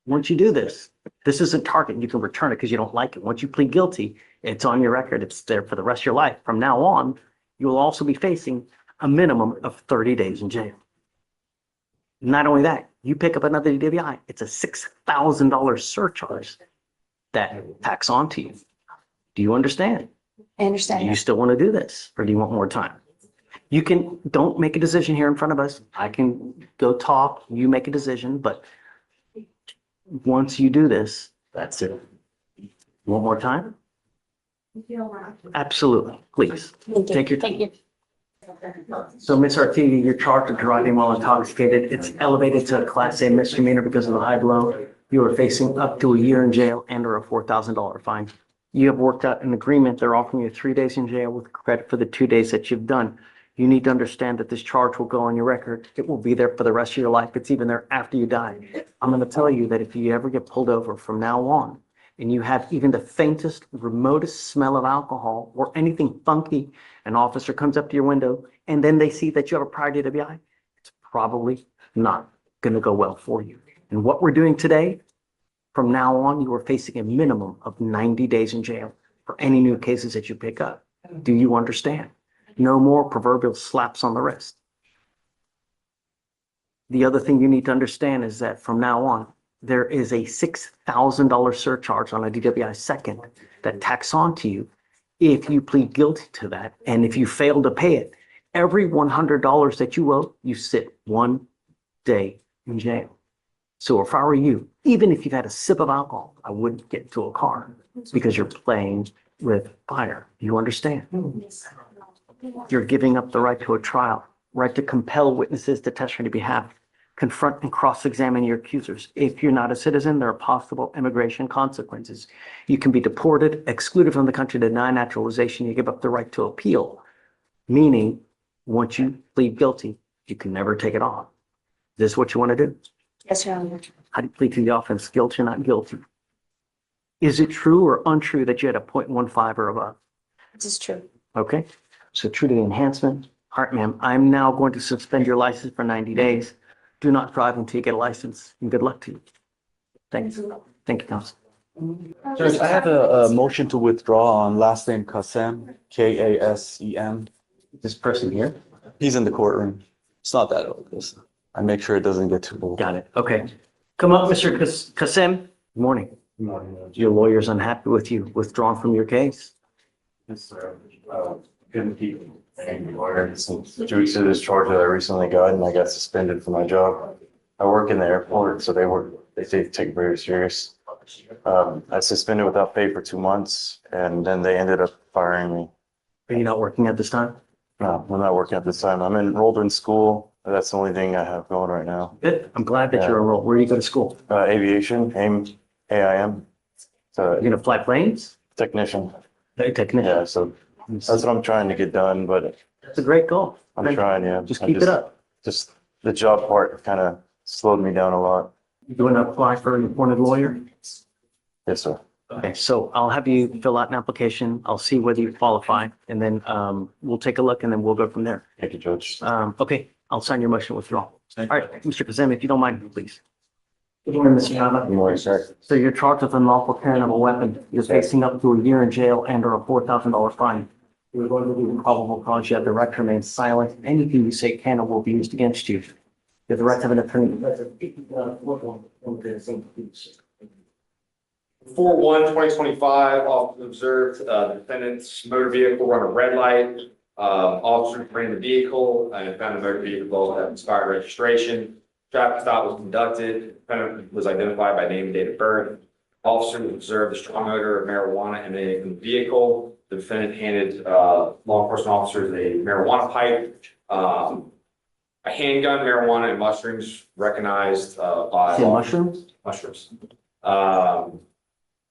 once you do this, this isn't target. You can return it because you don't like it. Once you plead guilty, it's on your record. It's there for the rest of your life. From now on, you will also be facing a minimum of 30 days in jail. Not only that, you pick up another DWI, it's a $6,000 surcharge that tacks onto you. Do you understand? I understand. Do you still want to do this or do you want more time? You can, don't make a decision here in front of us. I can go talk, you make a decision, but once you do this, that's it. You want more time? Absolutely. Please, take your time. Thank you. So Ms. Artiga, you're charged with driving while intoxicated. It's elevated to a Class A misdemeanor because of the high blow. You are facing up to a year in jail and or a $4,000 fine. You have worked out an agreement. They're offering you 3 days in jail with credit for the 2 days that you've done. You need to understand that this charge will go on your record. It will be there for the rest of your life. It's even there after you die. I'm going to tell you that if you ever get pulled over from now on and you have even the faintest, remotest smell of alcohol or anything funky, an officer comes up to your window and then they see that you have a prior DWI, it's probably not going to go well for you. And what we're doing today, from now on, you are facing a minimum of 90 days in jail for any new cases that you pick up. Do you understand? No more proverbial slaps on the wrist. The other thing you need to understand is that from now on, there is a $6,000 surcharge on a DWI second that tacks onto you if you plead guilty to that. And if you fail to pay it, every $100 that you owe, you sit 1 day in jail. So if I were you, even if you've had a sip of alcohol, I wouldn't get into a car because you're playing with fire. You understand? You're giving up the right to a trial, right to compel witnesses to testify on your behalf, confront and cross-examine your accusers. If you're not a citizen, there are possible immigration consequences. You can be deported, excluded from the country, denied naturalization. You give up the right to appeal, meaning once you plead guilty, you can never take it off. Is this what you want to do? Yes, Your Honor. How do you plead to the offense? Guilty or not guilty? Is it true or untrue that you had a 0.15 or above? This is true. Okay, so true to the enhancement. All right, ma'am, I'm now going to suspend your license for 90 days. Do not drive until you get a license, and good luck to you. Thanks. Thank you, counsel. Judge, I have a motion to withdraw on last name Kasem, Kasem. This person here? He's in the courtroom. It's not that old. I make sure it doesn't get too old. Got it. Okay. Come up, Mr. Kasem. Good morning. Good morning. Your lawyer's unhappy with you, withdrawn from your case. Yes, sir. Couldn't keep paying the lawyer since due to this charge that I recently got, and I got suspended from my job. I work in the airport, so they take it very serious. I suspended without pay for 2 months, and then they ended up firing me. Are you not working at this time? No, I'm not working at this time. I'm enrolled in school. That's the only thing I have going right now. Good. I'm glad that you're enrolled. Where do you go to school? Aviation, AIM. So You're gonna fly planes? technician. Technician. Yeah, so that's what I'm trying to get done, but That's a great goal. I'm trying, yeah. Just I keep it up. Just the job part kind of slowed me down a lot. You going to apply for an appointed lawyer? Yes, sir. Okay, so I'll have you fill out an application. I'll see whether you qualify and then we'll take a look and then we'll go from there. Thank you, Judge. Okay, I'll sign your motion withdrawal. All right, Mr. Kazem, if you don't mind, please. Good morning, Mr. Yama. Good morning, sir. So you're charged with unlawful carrying of a weapon. You're facing up to a year in jail and or a $4,000 fine. You're going to be probable cause. You have the right to remain silent. Anything you say can or will be used against you. You have the right to have an attorney. 4/1/2025, officer observed the defendant's motor vehicle run a red light. Officer ran the vehicle and found the motor vehicle had expired registration. Traffic stop was conducted. Defendant was identified by name and date of birth. Officer observed the strong odor of marijuana emanating from the vehicle. The defendant handed law enforcement officers a marijuana pipe, a handgun, marijuana, and mushrooms recognized by mushrooms.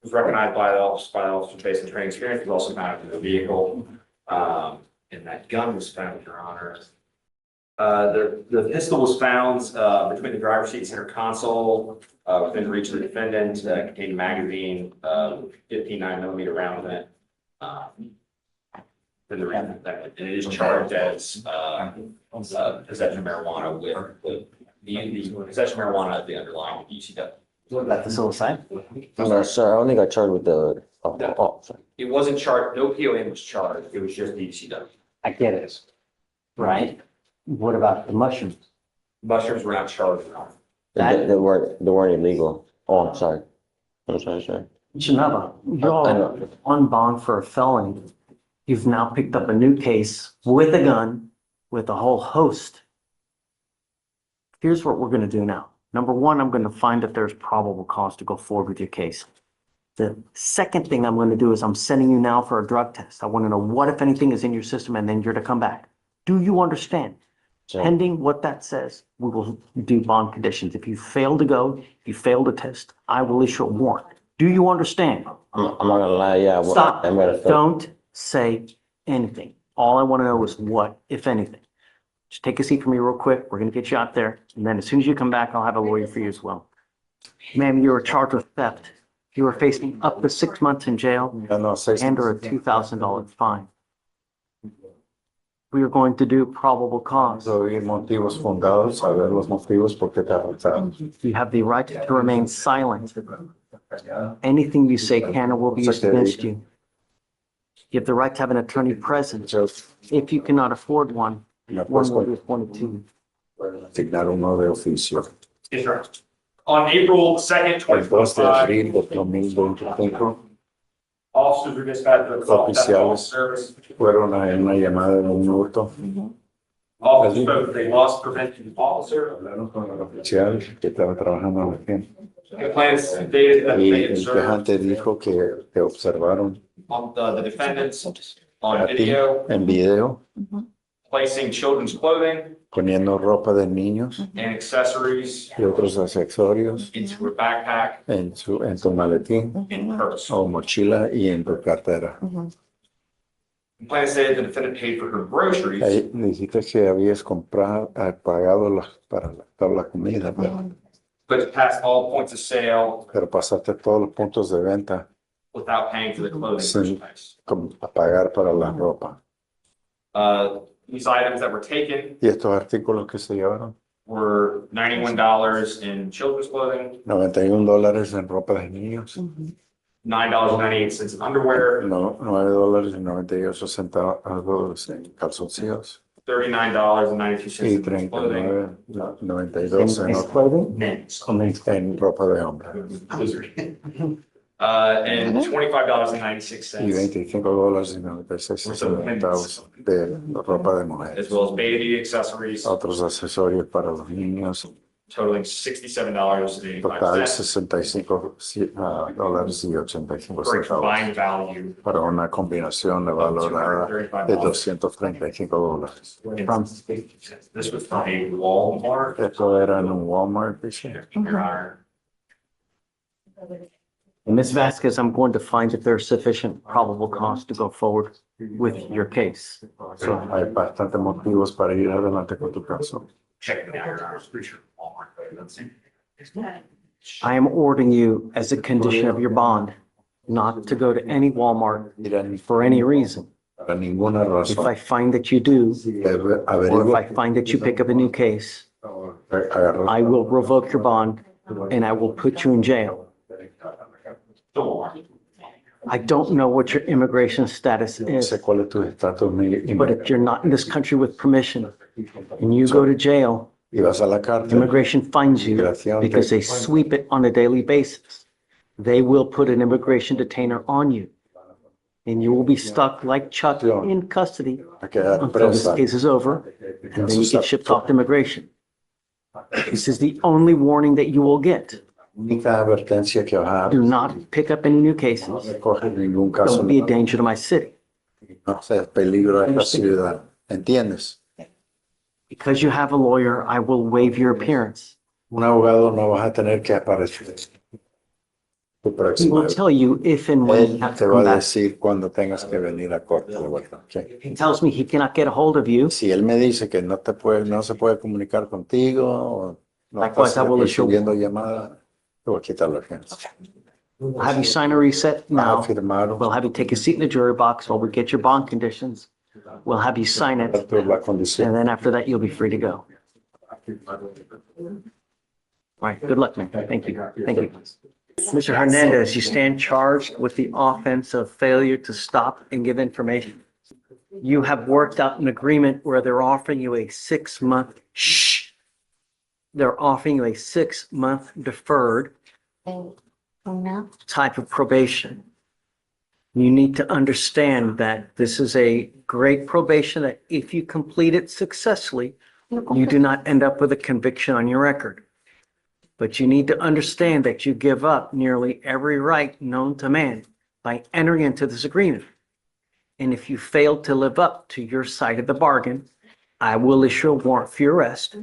Was recognized by the officer based on training experience. Was also found in the vehicle, and that gun was found, Your Honor. The pistol was found, between the driver's seat and center console, within reach of the defendant, containing magazine, 15.9mm round in it. For the reason that it is charged as, possession of marijuana with the possession of marijuana as the underlying UCW. What about the suicide? No, sir, I only got charged with the, sorry. It wasn't charged, no POM was charged, it was just the UCW. I get it. Right? What about the mushrooms? Mushrooms were not charged. They weren't illegal. Oh, I'm sorry. Sorry. Janela, you're on bond for a felony. You've now picked up a new case with a gun, with a whole host. Here's what we're gonna do now. Number one, I'm gonna find if there's probable cause to go forward with your case. The second thing I'm gonna do is I'm sending you now for a drug test. I wanna know what, if anything, is in your system, and then you're to come back. Do you understand? Sure. Pending what that says, we will do bond conditions. If you fail to go, if you fail to test, I will issue a warrant. Do you understand? I'm not gonna lie, yeah. Stop. I'm gonna. Don't say anything. All I want to know is what, if anything. Just take a seat for me real quick. We're going to get you out there. And then as soon as you come back, I'll have a lawyer for you as well. Ma'am, you were charged with theft. You are facing up to 6 months in jail and or a $2,000 fine. We are going to do probable cause. Motivos fundados, saber los motivos por qué te arrestaron. You have the right to remain silent. Anything you say can or will be used against you. You have the right to have an attorney present. If you cannot afford one, one will be appointed to Asignar uno de oficio. Yes, sir. On April 2nd, El 2 de 2025, abril de 2025, officers were dispatched to the call oficiales service. fueron a una llamada de un hurto. Officers spoke with a loss prevention officer. Hablaron con el oficial que estaba trabajando en la tienda. Complainants stated that Y they el observed quejante dijo que te observaron on the defendants a on ti video en video placing children's clothing poniendo ropa de niños and accessories y otros accesorios into a backpack en tu maletín in purse. o mochila y en tu cartera. Complainant stated the defendant paid for her groceries. Ahí dijiste que habías pagado para toda la comida, But passed all points of sale pero pasaste todos los puntos de venta without paying for the clothing sin merchandise. pagar para la ropa. These items that were taken Y estos artículos que se llevaron, were $91 in children's clothing, $91 en ropa de niños, $9.98 in underwear, no, $9.98 en calzoncillos $39.92 y in clothing. $39.92 en ropa de hombre And $25.96 y $25.96 de ropa de mujer. as well as baby accessories Otros accesorios para los niños, totaling $67.85 total $65.85 for a combined value. para una combinación de valorada de $235. This was from a Walmart. Esto era en un Walmart, dice. Your Honor. Ms. Vasquez, I'm going to find if there's sufficient probable cause to go forward with your case. So, hay bastantes motivos para ir adelante con tu caso. Checking out, Your Honor. Pretty sure Walmart. I am ordering you as a condition of your bond not to go to any Walmart for any reason. Para ninguna If razón. I find that you do, or if I find that you pick up a new case, I will revoke your bond and I will put you in jail. I don't know what your immigration status is, Sé cuál es tu estatus but if you're not in this country with permission and you go to jail, y vas a la cárcel. immigration finds you because they sweep it on a daily basis. They will put an immigration detainer on you. And you will be stuck like Chuck in custody A quedar until this presa. case is over, and then you get shipped off to immigration. This is the only warning that you will get. Única advertencia que vas a Do not pick up any new cases. coger ningún caso. Don't be a danger to my city. No seas peligro a esta ciudad. ¿Entiendes? Because you have a lawyer, I will waive your appearance. Un abogado no vas a tener que aparecer. Tu He próxima will vez. tell you if and when you Él have te to va come a back. decir cuándo tengas que venir a corte de vuelta. ¿Ok? He tells me he cannot get a hold of you. Si él me dice que no se puede comunicar contigo o no Likewise, estás I will assure recibiendo you. llamada, te voy a quitar la urgencia. We'll have you sign a reset Vas a now. firmar We'll have you take a seat in the jury box while we get your bond conditions. We'll have you sign it, la condición. and then after that, you'll be free to go. All right, good luck, man. Thank you. Thank you. Mr. Hernandez, you stand charged with the offense of failure to stop and give information. You have worked out an agreement where they're offering you a 6-month, they're offering you a 6-month deferred type of probation. You need to understand that this is a great probation that if you complete it successfully, you do not end up with a conviction on your record. But you need to understand that you give up nearly every right known to man by entering into this agreement. And if you fail to live up to your side of the bargain, I will issue a warrant for your arrest.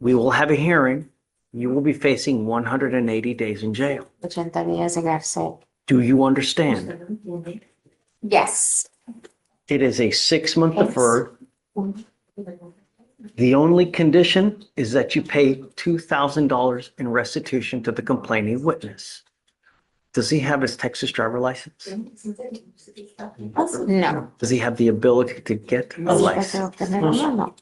We will have a hearing. You will be facing 180 days in jail. 80 días de cárcel. Do you understand? Yes. It is a 6-month deferred. The only condition is that you pay $2,000 in restitution to the complaining witness. Does he have his Texas driver license? No. Does he have the ability to get a license? No.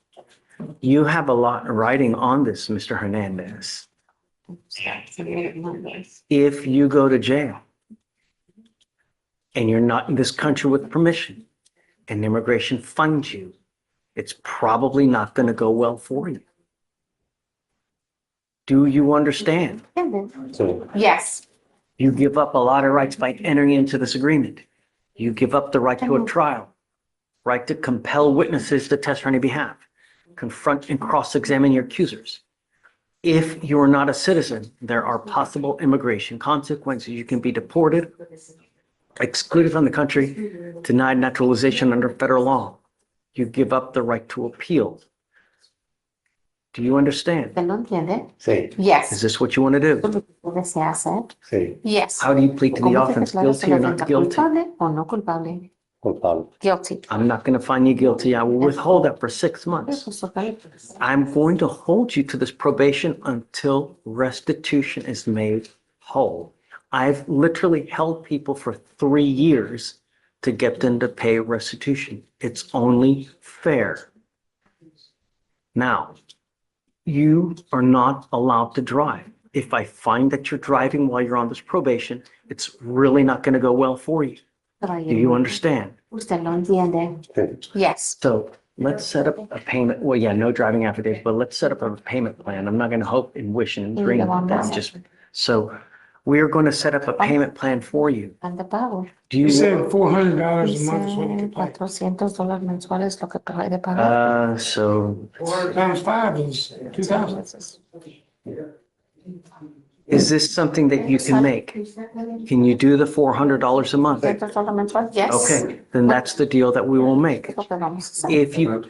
You have a lot riding on this, Mr. Hernandez. If you go to jail and you're not in this country with permission and immigration finds you, it's probably not going to go well for you. Do you understand? Yes. You give up a lot of rights by entering into this agreement. You give up the right to a trial, right to compel witnesses to testify on your behalf, confront and cross-examine your accusers. If you are not a citizen, there are possible immigration consequences. You can be deported, excluded from the country, denied naturalization under federal law. You give up the right to appeal. Do you understand? ¿Te lo entiende? Sí, Is Yes. this what you want to do? ¿Lo que desea hacer? sí, Yes. How do you plead to the ¿Cómo te offense? declaras Guilty or la not ofensa? guilty? ¿Culpable o no culpable? culpable. Guilty. I'm not going to find you guilty. I will withhold that for 6 months. I'm going to hold you to this probation until restitution is made whole. I've literally held people for 3 years to get them to pay restitution. It's only fair. Now, you are not allowed to drive. If I find that you're driving while you're on this probation, it's really not going to go well for you. Do you understand? Usted lo entiende. Yes. So let's set up a payment. Well, yeah, no driving affidavit, but let's set up a payment plan. I'm not going to hope and wish and dream that just, so we're going to set up a payment plan for you. Ande pago. Do you? $400 Dice a month is what you pay. $400 mensuales lo que te de pagar. So 400 times 5 is 2,000. is this something that you can make? Can you do the $400 a month? $400 mensual? Yes. Okay, then that's the deal that we will make. Es lo que vamos a hacer. If you,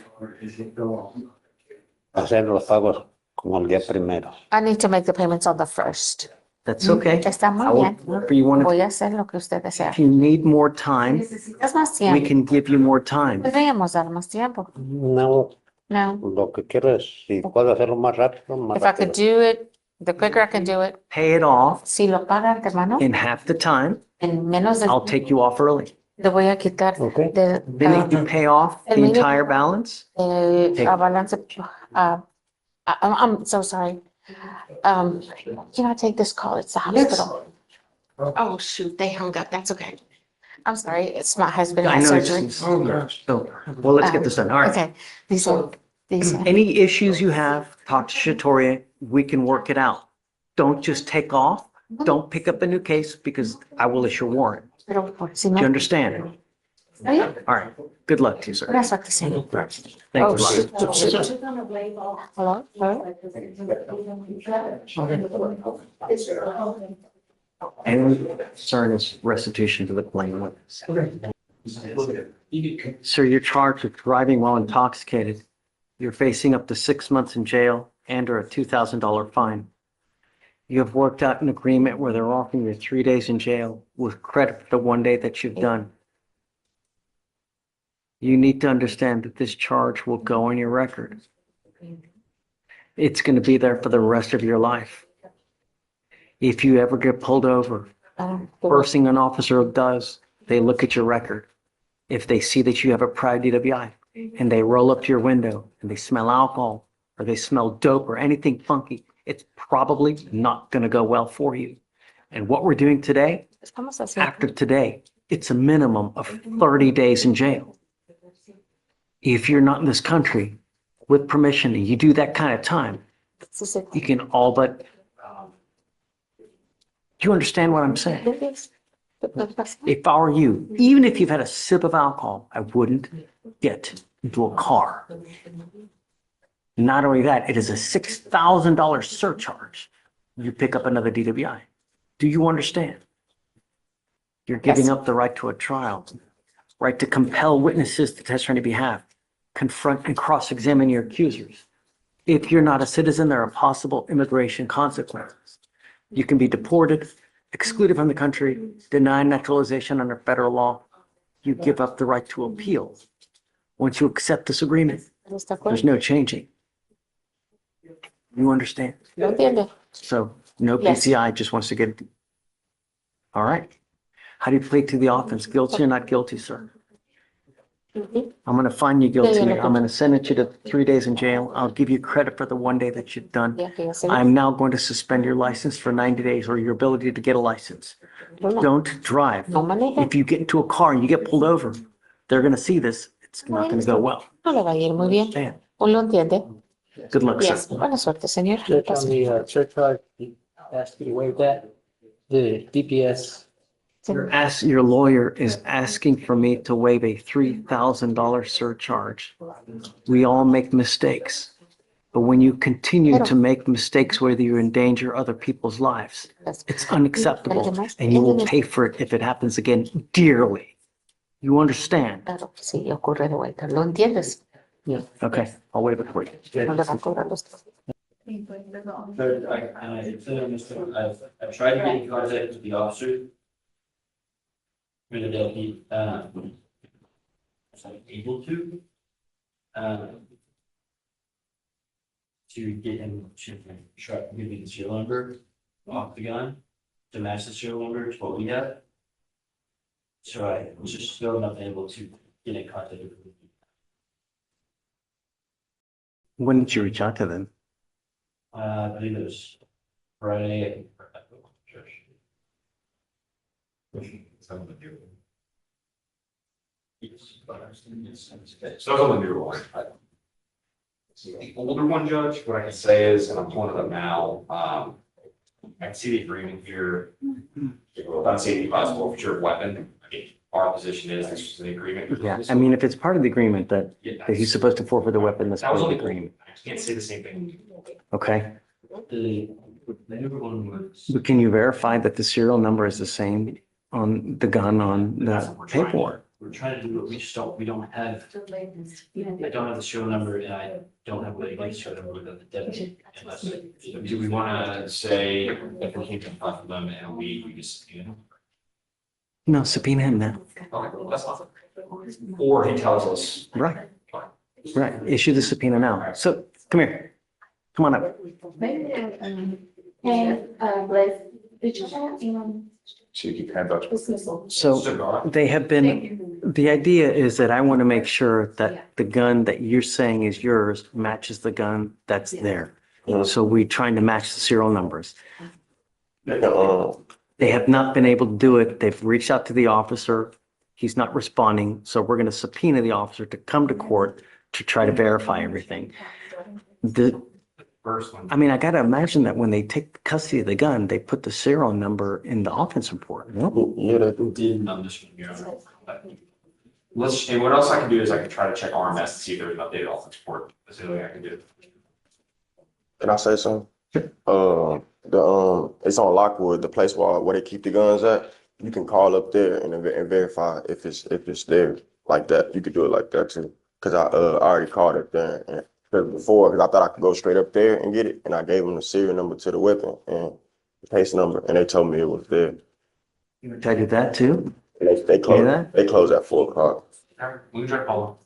Hacer los pagos como el día primero. I need to make the payments on the first. that's okay. Está muy I will, bien. whatever you want to, Voy a hacer lo que usted desea. if you need more time, ¿Necesitas más we tiempo? can give you more time. Podríamos dar más tiempo. No, No. lo que quiero es, si puedo hacerlo más rápido, más If I could do it, the quicker I can do it. Pay it off Si lo paga antemano, in half the time. en menos de I'll take you off early. le voy a quitar Okay. de The minute you pay off the entire balance, take- a balance. I'm so sorry. Can I take this call? It's the hospital. Oh, shoot, they hung up. That's okay. I'm sorry. It's my husband I had know surgery. it's, so, well, let's get this done. All right. Okay. Dice. Any issues you have, talk to Shatoria. We can work it out. Don't just take off. Don't pick up a new case because I will issue a warrant. Pero si Do no. you understand? ¿Está bien? All right. Good luck to you, sir. Buena suerte, señor. Thank Oh, you. shoot, shoot. Hello? Hello? And concern is restitution to the claimant witness. Sir, you're charged with driving while intoxicated. You're facing up to 6 months in jail and or a $2,000 fine. You have worked out an agreement where they're offering you 3 days in jail with credit for the 1 day that you've done. You need to understand that this charge will go on your record. It's going to be there for the rest of your life. If you ever get pulled over, first thing an officer does, they look at your record. If they see that you have a prior DWI and they roll up to your window and they smell alcohol or they smell dope or anything funky, it's probably not going to go well for you. And what we're doing today, after today, it's a minimum of 30 days in jail. If you're not in this country with permission and you do that kind of time, you can all but, do you understand what I'm saying? If I were you, even if you've had a sip of alcohol, I wouldn't get into a car. Not only that, it is a $6,000 surcharge. You pick up another DWI. Do you understand? You're giving up the right to a trial, right to compel witnesses to testify on your behalf, confront and cross-examine your accusers. If you're not a citizen, there are possible immigration consequences. You can be deported, excluded from the country, denied naturalization under federal law. You give up the right to appeal. Once you accept this agreement, there's no changing. You understand? So no PCI, just wants to get it. All right. How do you plead to the offense? Guilty or not guilty, sir? I'm going to find you guilty. I'm going to sentence you to 3 days in jail. I'll give you credit for the 1 day that you've done. I'm now going to suspend your license for 90 days or your ability to get a license. Don't drive. If you get into a car and you get pulled over, they're going to see this. It's not going to go well. No le va a ir muy bien. Man, ¿Lo entiende? good luck, sir. Yes. Buena suerte, señor. Judge, on the surcharge, you asked you to waive that. The DPS. Your lawyer is asking for me to waive a $3,000 surcharge. We all make mistakes. But when you continue to make mistakes, whether you endanger other people's lives, it's unacceptable and you will pay for it if it happens again dearly. You understand? Claro, sí, ocurre de vuelta. ¿Lo entiendes? Yeah. Okay, I'll waive it for you. No le va a cobrar los tres. Third, I've tried to get in contact with the officer. That he, was able to get him to try to give me the serial number off the gun to match the serial number to what we have. So I was just still not able to get in contact with him. When did you reach out to them? I believe it was Friday. So on the newer one. The older one, Judge, what I can say is, and I'm pulling it up now, I can see the agreement here. Without seeing any possible forfeiture of weapon, I mean, our position is this is an agreement. Yeah, I mean, if it's part of the agreement that he's supposed to forfeit the weapon, that's That part was of the only, agreement. I can't say the same thing. Okay, The newer one was. but can you verify that the serial number is the same on the gun on That's the what we're trying to do. paperwork? We're trying to do it, we don't have, I don't have the serial number and I don't have the serial number within the deputy. Unless, Do we want to say if we can't confront them in a week, we just, you know? No, subpoena him now. Okay, that's fine. Or he tells us. Right. Right, issue the subpoena now. So, come here. Come on up. So you can hand out. So they have been, the idea is that I want to make sure that the gun that you're saying is yours matches the gun that's there. So we're trying to match the serial numbers. They have not been able to do it. They've reached out to the officer. He's not responding. So we're going to subpoena the officer to come to court to try to verify everything. First one. I mean, I got to imagine that when they take custody of the gun, they put the serial number in the offense report. Did, I'm just gonna go. Let's, and what else I can do is I can try to check RMS to see if there's an updated offense report. That's the only thing I can do. Can I say something? It's on Lockwood, the place where they keep the guns at. You can call up there and verify if it's there like that. You could do it like that too. Cause I already called it there and before, because I thought I could go straight up there and get it, and I gave them the serial number to the weapon, and case number, and they told me it was there. I did that too. They hear closed, that? they closed at 4 o'clock. We can try to follow.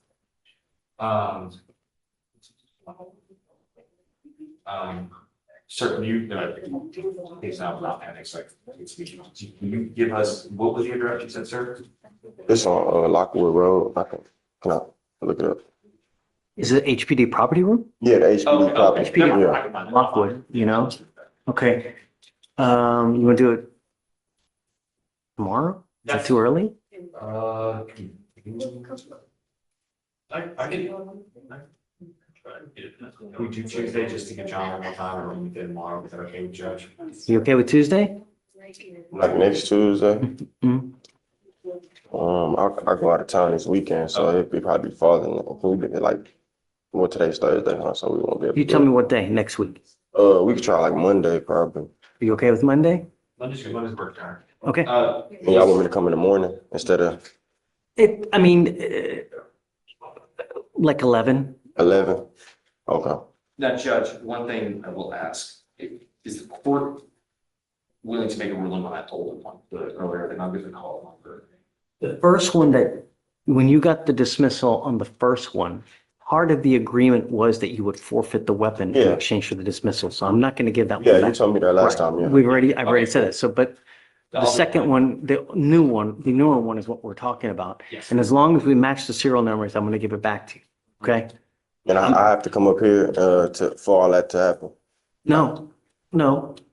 Sir, you, it's not panic, like, can you give us, what was the address you said, sir? It's on, Lockwood Road. Can I look it up? Is it HPD property room? Yeah, the HPD property. HPD Yeah. Lockwood, you know? Okay. You wanna do it tomorrow? Is it too early? I can. We do Tuesday just to get John one more time, or we did tomorrow, is that okay with Judge? You okay with Tuesday? Like next Tuesday. Mhm. I go out of town this weekend, so it'd be probably farther than that. We did like, well, today's Thursday, huh? So we won't be able You to tell do me what day next week. it. We could try like Monday, probably. Are you okay with Monday? Monday's work time. Okay. And y'all want me to come in the morning instead of I mean, like 11. 11? Okay. Now, Judge, one thing I will ask, is the court willing to make a ruling on that older one, the earlier, and I'm going to call it one. The first one that, when you got the dismissal on the first one, part of the agreement was that you would forfeit the weapon in Yeah. exchange for the dismissal. So I'm not going to give that one Yeah, you back. told me that last Right. time, yeah. I've already said it. So, but the second one, the newer one is what we're talking about. Yes. And as long as we match the serial numbers, I'm going to give it back to you. Okay? And I have to come up here for all that to happen. No.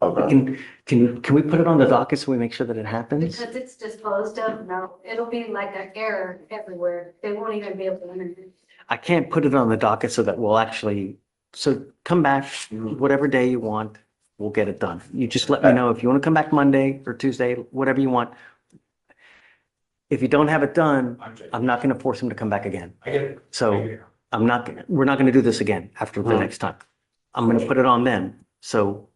Okay. Can we put it on the docket so we make sure that it happens? Because it's disposed of, no, it'll be like an error everywhere. They won't even be able to enter it. I can't put it on the docket so that we'll actually, so come back whatever day you want, we'll get it done. You just let me know if you want to come back Monday or Tuesday, whatever you want. If you don't have it done, I'm not going to force him to come back again. I get it. So we're not going to do this again after the next time. I'm going to put it on them. So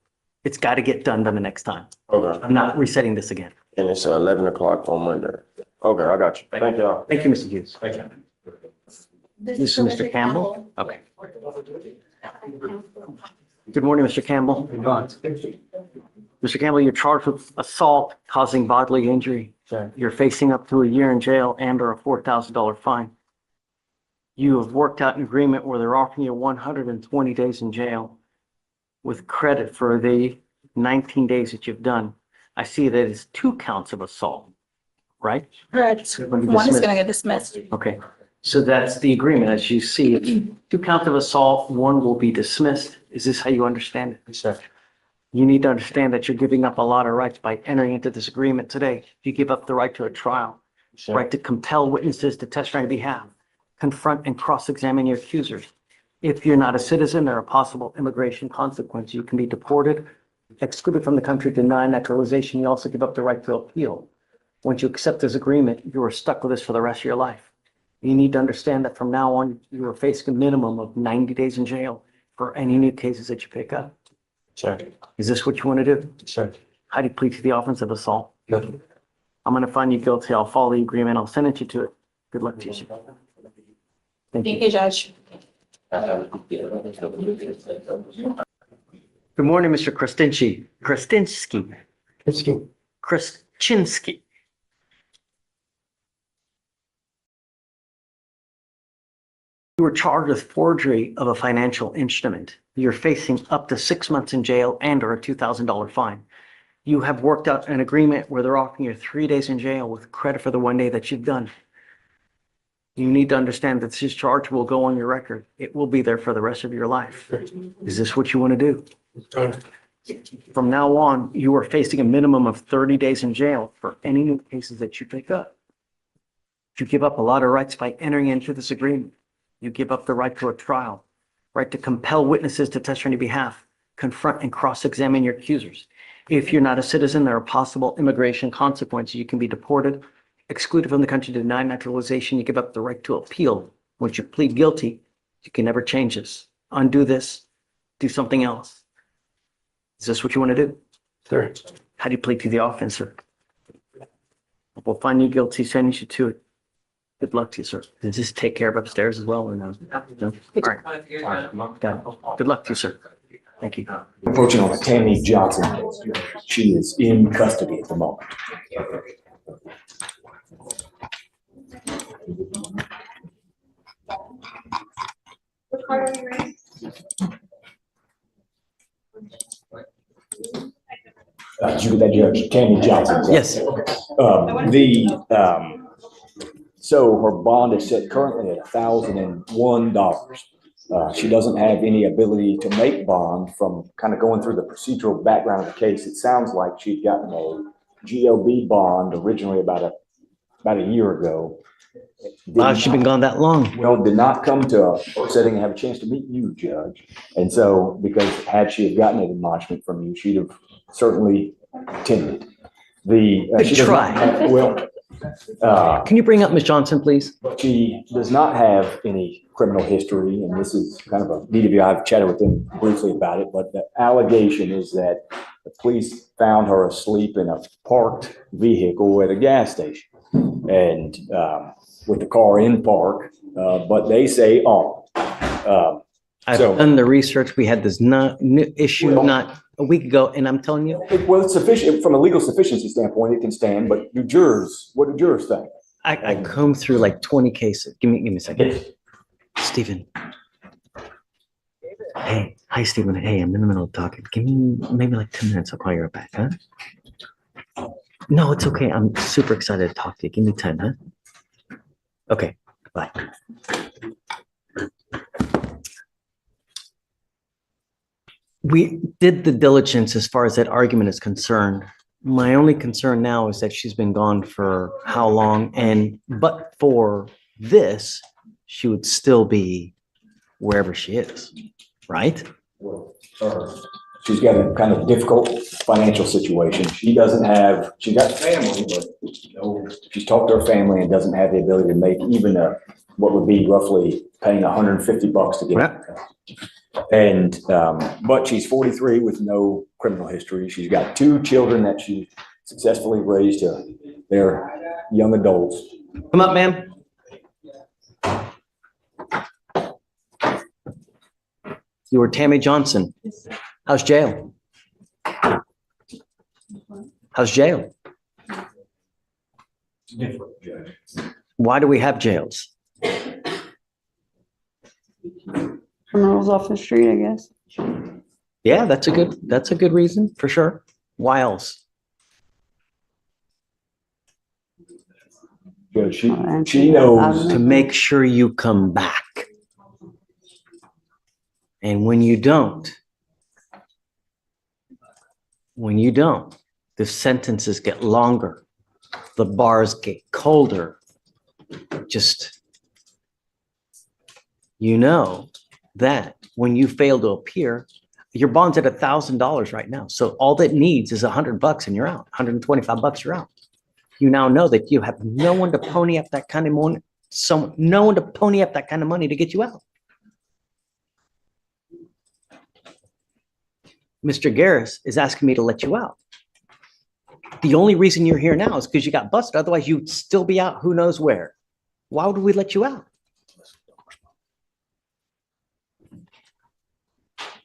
it's got to get done by the next time. Okay. I'm not resetting this again. And it's 11 o'clock on Monday. Okay, I got you. Thank y'all. Thank you, Mr. Hughes. Thank you. This is Mr. Campbell? Okay. Good morning, Mr. Campbell. Mr. Campbell, you're charged with assault causing bodily injury. You're facing up to a year in jail and or a $4,000 fine. You have worked out an agreement where they're offering you 120 days in jail with credit for the 19 days that you've done. I see that it's 2 counts of assault, right? Correct. You're gonna be One is dismissed. gonna get dismissed. Okay, so that's the agreement. As you see, it's 2 counts of assault, 1 will be dismissed. Is this how you understand it? Yes, sir. You need to understand that you're giving up a lot of rights by entering into this agreement today. You give up the right to a trial, Sure. right to compel witnesses to testify on your behalf, confront and cross-examine your accusers. If you're not a citizen, there are possible immigration consequences. You can be deported, excluded from the country, denied naturalization. You also give up the right to appeal. Once you accept this agreement, you are stuck with this for the rest of your life. You need to understand that from now on, you are facing a minimum of 90 days in jail for any new cases that you pick up. Sure. Is this what you want to do? Sure. How do you plead to the offense of assault? Good. I'm going to find you guilty. I'll follow the agreement. I'll send it you to it. Good luck to you, sir. Thank Thank you. you, Judge. Good morning, Mr. Krasinski. Krasinski. You were charged with forgery of a financial instrument. You're facing up to 6 months in jail and or a $2,000 fine. You have worked out an agreement where they're offering you 3 days in jail with credit for the 1 day that you've done. You need to understand that this charge will go on your record. It will be there for the rest of your life. Is this what you want to do? From now on, you are facing a minimum of 30 days in jail for any new cases that you pick up. You give up a lot of rights by entering into this agreement. You give up the right to a trial, right to compel witnesses to testify on your behalf, confront and cross-examine your accusers. If you're not a citizen, there are possible immigration consequences. You can be deported, excluded from the country, denied naturalization. You give up the right to appeal. Once you plead guilty, you can never change this. Undo this, do something else. Is this what you want to do? Sure. How do you plead to the offense, sir? We'll find you guilty, send you to it. Good luck to you, sir. Does this take care of upstairs as well or no? No? All right. Got it. Good luck to you, sir. Thank you. Thank you. Approaching on a Tammy Johnson case. She is in custody at the moment. Did you get that, Judge? Tammy Johnson. Yes. So her bond is set currently at $1,001. She doesn't have any ability to make bond. From kind of going through the procedural background of the case, it sounds like she'd gotten a GOB bond originally about a year ago. Wow, she's been gone that long. Well, did not come to a setting and have a chance to meet you, Judge. And so, because had she have gotten an admonishment from you, she'd have certainly attended. Good She does try. not have- Well, Can you bring up Ms. Johnson, please? she does not have any criminal history, and this is kind of a DWI. I've chatted with them briefly about it, but the allegation is that the police found her asleep in a parked vehicle at a gas station, and with the car in park, but they say on. I've So- done the research. We had this issue not a week ago, and I'm telling you, Well, it's sufficient, from a legal sufficiency standpoint, it can stand, but what do jurors think? I combed through like 20 cases. Give me a second. Stephen. Hey, hi, Stephen. Hey, I'm in the middle of talking. Give me maybe like 10 minutes. I'll call you right back, huh? No, it's okay. I'm super excited to talk to you. Give me 10, huh? Okay, bye. We did the diligence as far as that argument is concerned. My only concern now is that she's been gone for how long? And but for this, she would still be wherever she is, right? She's got a kind of difficult financial situation. She's got family, but she's talked to her family and doesn't have the ability to make even what would be roughly paying $150 to get. And, but she's 43 with no criminal history. She's got 2 children that she successfully raised to their young adults. Come up, ma'am. You were Tammy Johnson. How's jail? How's jail? Why do we have jails? Criminals off the street, I guess. Yeah, that's a good reason for sure. Why else? Yeah, she knows to make sure you come back. And when you don't, the sentences get longer, the bars get colder. Just, that when you fail to appear, your bond's at $1,000 right now. So all that needs is $100 and you're out. $125, you're out. You now know that you have no one to pony up that kind of money. No one to pony up that kind of money to get you out. Mr. Garris is asking me to let you out. The only reason you're here now is because you got busted. Otherwise, you'd still be out who knows where. Why would we let you out?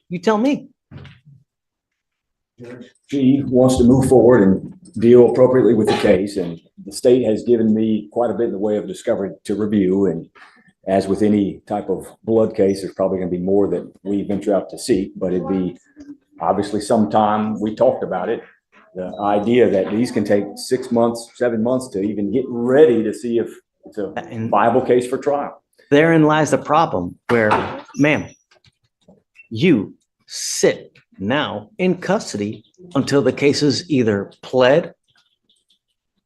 You tell me. She wants to move forward and deal appropriately with the case, and the state has given me quite a bit in the way of discovery to review. And as with any type of blood case, there's probably going to be more that we venture out to seek, but it'd be obviously sometime. We talked about it. The idea that these can take 6 months, 7 months to even get ready to see if it's a viable case for trial. Therein lies the problem where, ma'am, you sit now in custody until the case is either pled,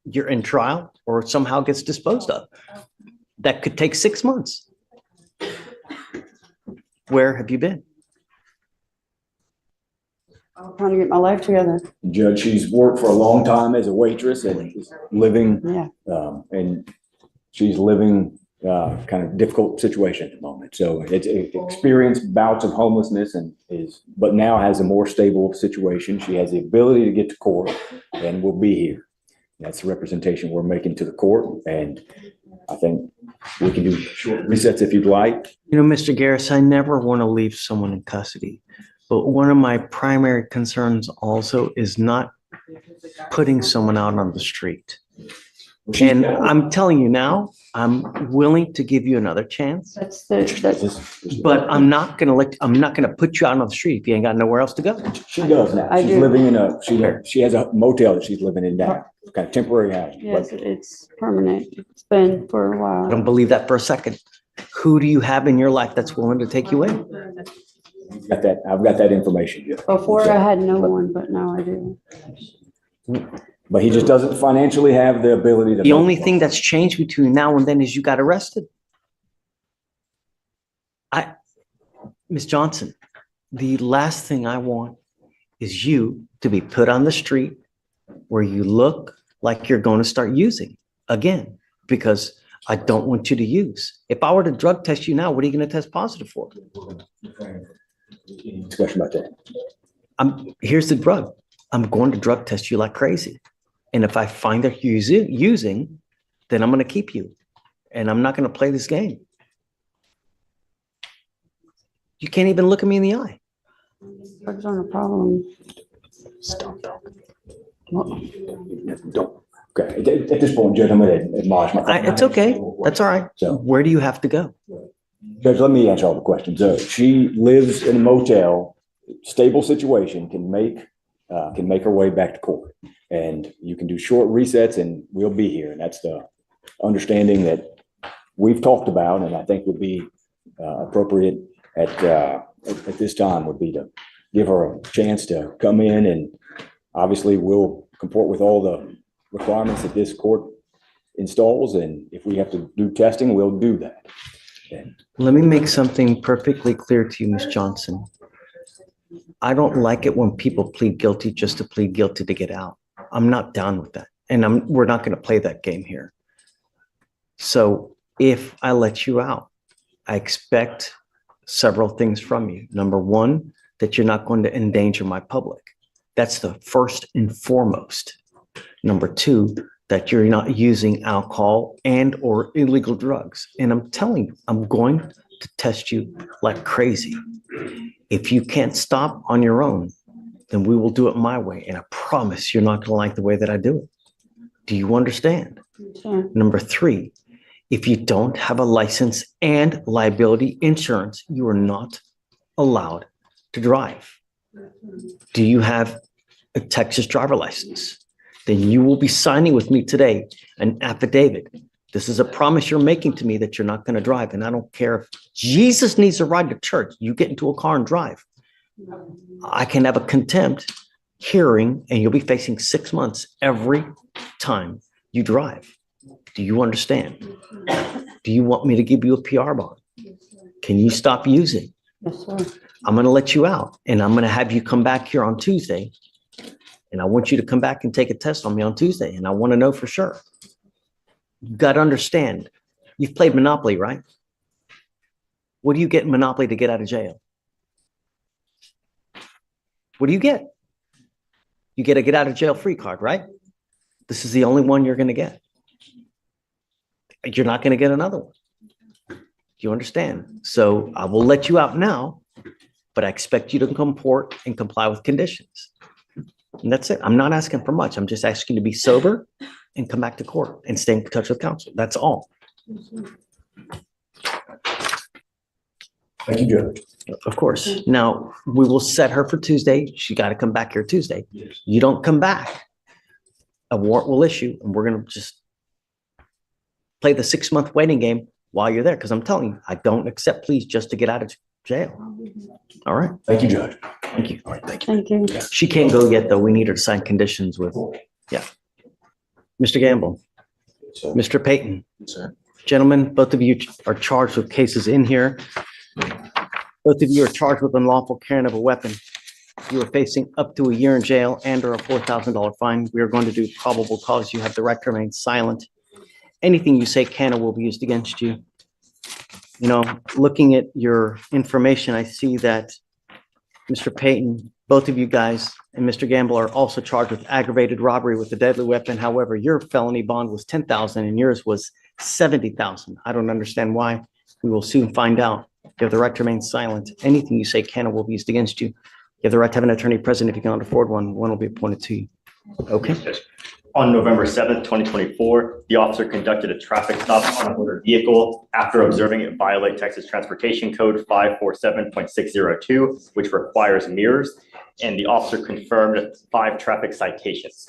you're in trial, or somehow gets disposed of. That could take 6 months. Where have you been? I'm trying to get my life together. Judge, she's worked for a long time as a waitress and is living, and she's living kind of difficult situation at the moment. So it's experienced bouts of homelessness but now has a more stable situation. She has the ability to get to court and will be here. That's the representation we're making to the court. And I think we can do short resets if you'd like. Mr. Garris, I never want to leave someone in custody. But one of my primary concerns also is not putting someone out on the street. And I'm telling you now, I'm willing to give you another chance, That's but I'm not gonna put you out on the street if you ain't got nowhere else to go. She does now. I She's do. living in she has a motel that she's living in now, kind of temporary housing. yes, it's permanent. It's been for a I don't while. believe that for a second. Who do you have in your life that's willing to take you in? I've got that information, Judge. Before I had no one, but now I do. But he just doesn't financially have the ability to. The only thing that's changed between now and then is you got arrested. Ms. Johnson, the last thing I want is you to be put on the street where you look like you're going to start using again, because I don't want you to use. If I were to drug test you now, what are you going to test positive for? Discussion about that. Here's the drug. I'm going to drug test you like crazy. And if I find that you're using, then I'm going to keep you. And I'm not going to play this game. You can't even look at me in the eye. Drugs aren't a problem. Stop. Don't. Okay. At this point, Judge, I'm going to admonish my. It's okay. That's all right. So where do you have to go? Judge, let me answer all the questions. She lives in a motel, stable situation, can make her way back to court. And you can do short resets and we'll be here. And that's the understanding that we've talked about and I think would be appropriate at this time would be to give her a chance to come in, and obviously we'll comport with all the requirements that this court installs. And if we have to do testing, we'll do that. Let me make something perfectly clear to you, Ms. Johnson. I don't like it when people plead guilty just to plead guilty to get out. I'm not down with that. And we're not going to play that game here. So if I let you out, I expect several things from you. Number one, that you're not going to endanger my public. That's the first and foremost. Number two, that you're not using alcohol and or illegal drugs. And I'm telling you, I'm going to test you like crazy. If you can't stop on your own, then we will do it my way. And I promise you're not going to like the way that I do it. Do you understand? Sure. Number three, if you don't have a license and liability insurance, you are not allowed to drive. Do you have a Texas driver license? Then you will be signing with me today an affidavit. This is a promise you're making to me that you're not going to drive. And I don't care if Jesus needs to ride to church, you get into a car and drive. I can have a contempt hearing and you'll be facing 6 months every time you drive. Do you understand? Do you want me to give you a PR bond? Can you stop using? Yes, sir. I'm going to let you out and I'm going to have you come back here on Tuesday. And I want you to come back and take a test on me on Tuesday. And I want to know for sure. You've got to understand. You've played Monopoly, right? What do you get in Monopoly to get out of jail? What do you get? You get a get out of jail free card, right? This is the only one you're going to get. You're not going to get another one. Do you understand? So I will let you out now, but I expect you to comport and comply with conditions. And that's it. I'm not asking for much. I'm just asking you to be sober and come back to court and stay in touch with counsel. That's all. Thank you, Judge. Of course. Now, we will set her for Tuesday. She got to come back here Tuesday. You don't come back, a warrant will issue, and we're going to just play the 6-month waiting game while you're there. Because I'm telling you, I don't accept pleas just to get out of jail. All right. Thank you, Judge. Thank you. All right, thank you. Thank you. She can't go yet, though. We need her to sign conditions with, yeah. Mr. Gamble, Mr. Payton. Gentlemen, both of you are charged with cases in here. Both of you are charged with unlawful carrying of a weapon. You are facing up to a year in jail and or a $4,000 fine. We are going to do probable cause. You have the right to remain silent. Anything you say can or will be used against you. You know, looking at your information, I see that Mr. Payton, both of you guys, and Mr. Gamble are also charged with aggravated robbery with a deadly weapon. However, your felony bond was $10,000 and yours was $70,000. I don't understand why. We will soon find out. You have the right to remain silent. Anything you say can or will be used against you. You have the right to have an attorney present. If you cannot afford one, one will be appointed to you. Okay? On November 7th, 2024, the officer conducted a traffic stop on a motor vehicle after observing it violate Texas Transportation Code 547.602, which requires mirrors, and the officer confirmed 5 traffic citations.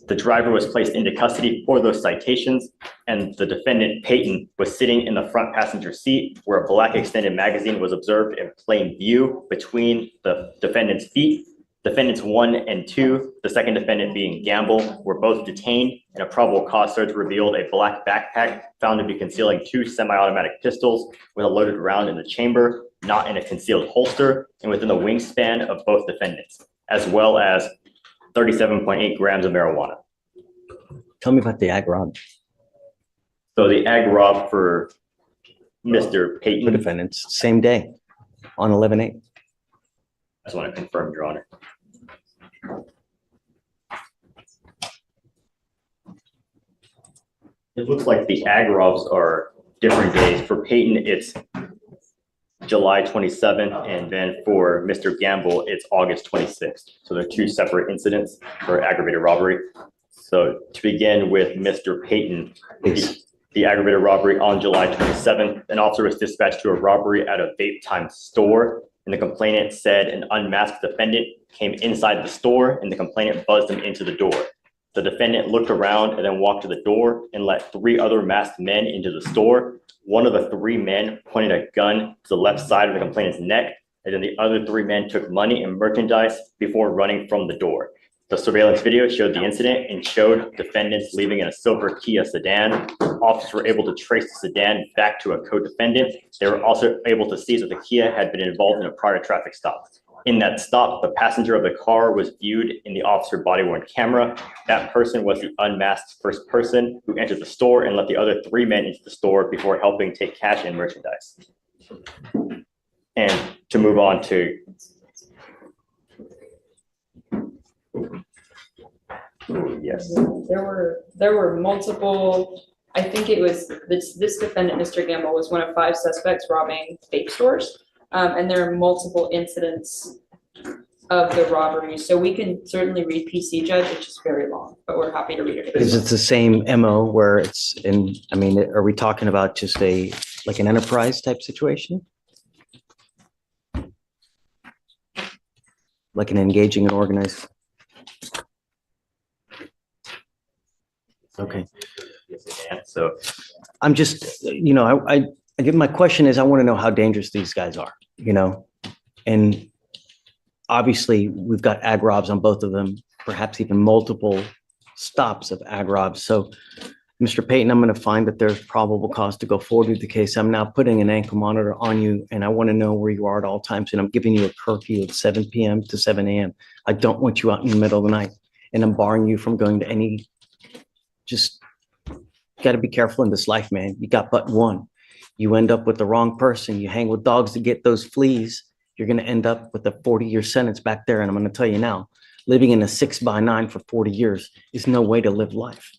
The driver was placed into custody for those citations, and the defendant, Peyton, was sitting in the front passenger seat where a black extended magazine was observed in plain view between the defendant's feet. Defendants 1 and 2, the second defendant being Gamble, were both detained, and a probable cause search revealed a black backpack found to be concealing 2 semi-automatic pistols with a loaded round in the chamber, not in a concealed holster, and within the wingspan of both defendants, as well as 37.8 grams of marijuana. Tell me about the ag rob. So the ag rob for Mr. Peyton. For defendants, same day on 11/8. I just want to confirm, Your Honor. It looks like the ag robs are different days. For Peyton, it's July 27th, and then for Mr. Gamble, it's August 26th. So they're 2 separate incidents for aggravated robbery. So to begin with Mr. Peyton, the aggravated robbery on July 27th, an officer was dispatched to a robbery at a vape time store, and the complainant said an unmasked defendant came inside the store, and the complainant buzzed him into the door. The defendant looked around and then walked to the door and let 3 other masked men into the store. One of the 3 men pointed a gun to the left side of the complainant's neck, and then the other 3 men took money and merchandise before running from the door. The surveillance video showed the incident and showed defendants leaving in a silver Kia sedan. Officers were able to trace the sedan back to a co-defendant. They were also able to see that the Kia had been involved in a prior traffic stop. In that stop, the passenger of the car was viewed in the officer body-worn camera. That person was the unmasked first person who entered the store and let the other 3 men into the store before helping take cash and merchandise. And to move on to yes. There were multiple, I think it was this defendant, Mr. Gamble, was one of 5 suspects robbing vape stores. And there are multiple incidents of the robbery. So we can certainly read PC Judge, it's just very long, but we're happy to read it. Is it the same MO where it's in, I mean, are we talking about just like an enterprise type situation? Like an engaging and organized? Okay. So I'm just, I give my question is I want to know how dangerous these guys are, and obviously we've got ag robs on both of them, perhaps even multiple stops of ag robs. So Mr. Peyton, I'm going to find that there's probable cause to go forward with the case. I'm now putting an ankle monitor on you, and I want to know where you are at all times. And I'm giving you a curfew of 7 p.m. to 7 a.m. I don't want you out in the middle of the night, and I'm barring you from going to any, just got to be careful in this life, man. You got but one. You end up with the wrong person. You hang with dogs to get those fleas. You're going to end up with a 40-year sentence back there. And I'm going to tell you now, living in a 6x9 for 40 years is no way to live life.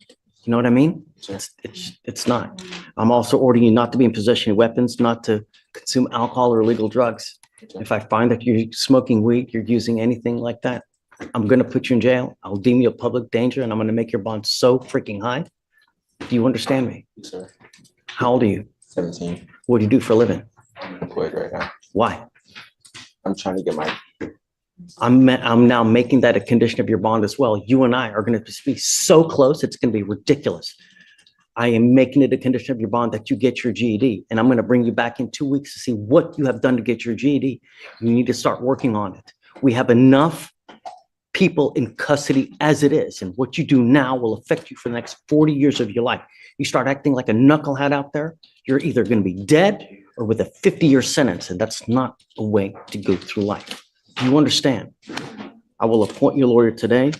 You know what I mean? It's not. I'm also ordering you not to be in possession of weapons, not to consume alcohol or illegal drugs. If I find that you're smoking weed, you're using anything like that, I'm going to put you in jail. I'll deem you a public danger, and I'm going to make your bond so freaking high. Do you understand me? Yes, sir. How old are you? 17. What do you do for a living? I'm employed right now. Why? I'm trying to get my. I'm now making that a condition of your bond as well. You and I are going to be so close, it's going to be ridiculous. I am making it a condition of your bond that you get your GED, and I'm going to bring you back in 2 weeks to see what you have done to get your GED. You need to start working on it. We have enough people in custody as it is, and what you do now will affect you for the next 40 years of your life. You start acting like a knucklehead out there, you're either going to be dead or with a 50-year sentence, and that's not a way to go through life. You understand? I will appoint your lawyer today.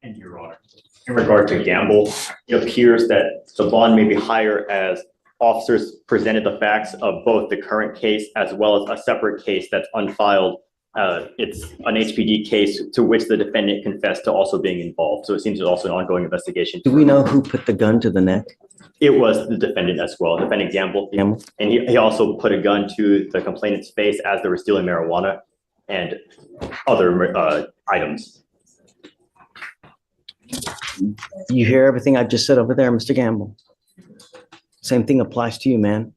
And Your Honor, in regard to Gamble, it appears that the bond may be higher as officers presented the facts of both the current case as well as a separate case that's unfiled It's an HPD case to which the defendant confessed to also being involved. So it seems there's also an ongoing investigation. Do we know who put the gun to the neck? It was the defendant as well, defendant Gamble. Gamble? And he also put a gun to the complainant's face as they were stealing marijuana and other items. You hear everything I just said over there, Mr. Gamble? Same thing applies to you, man.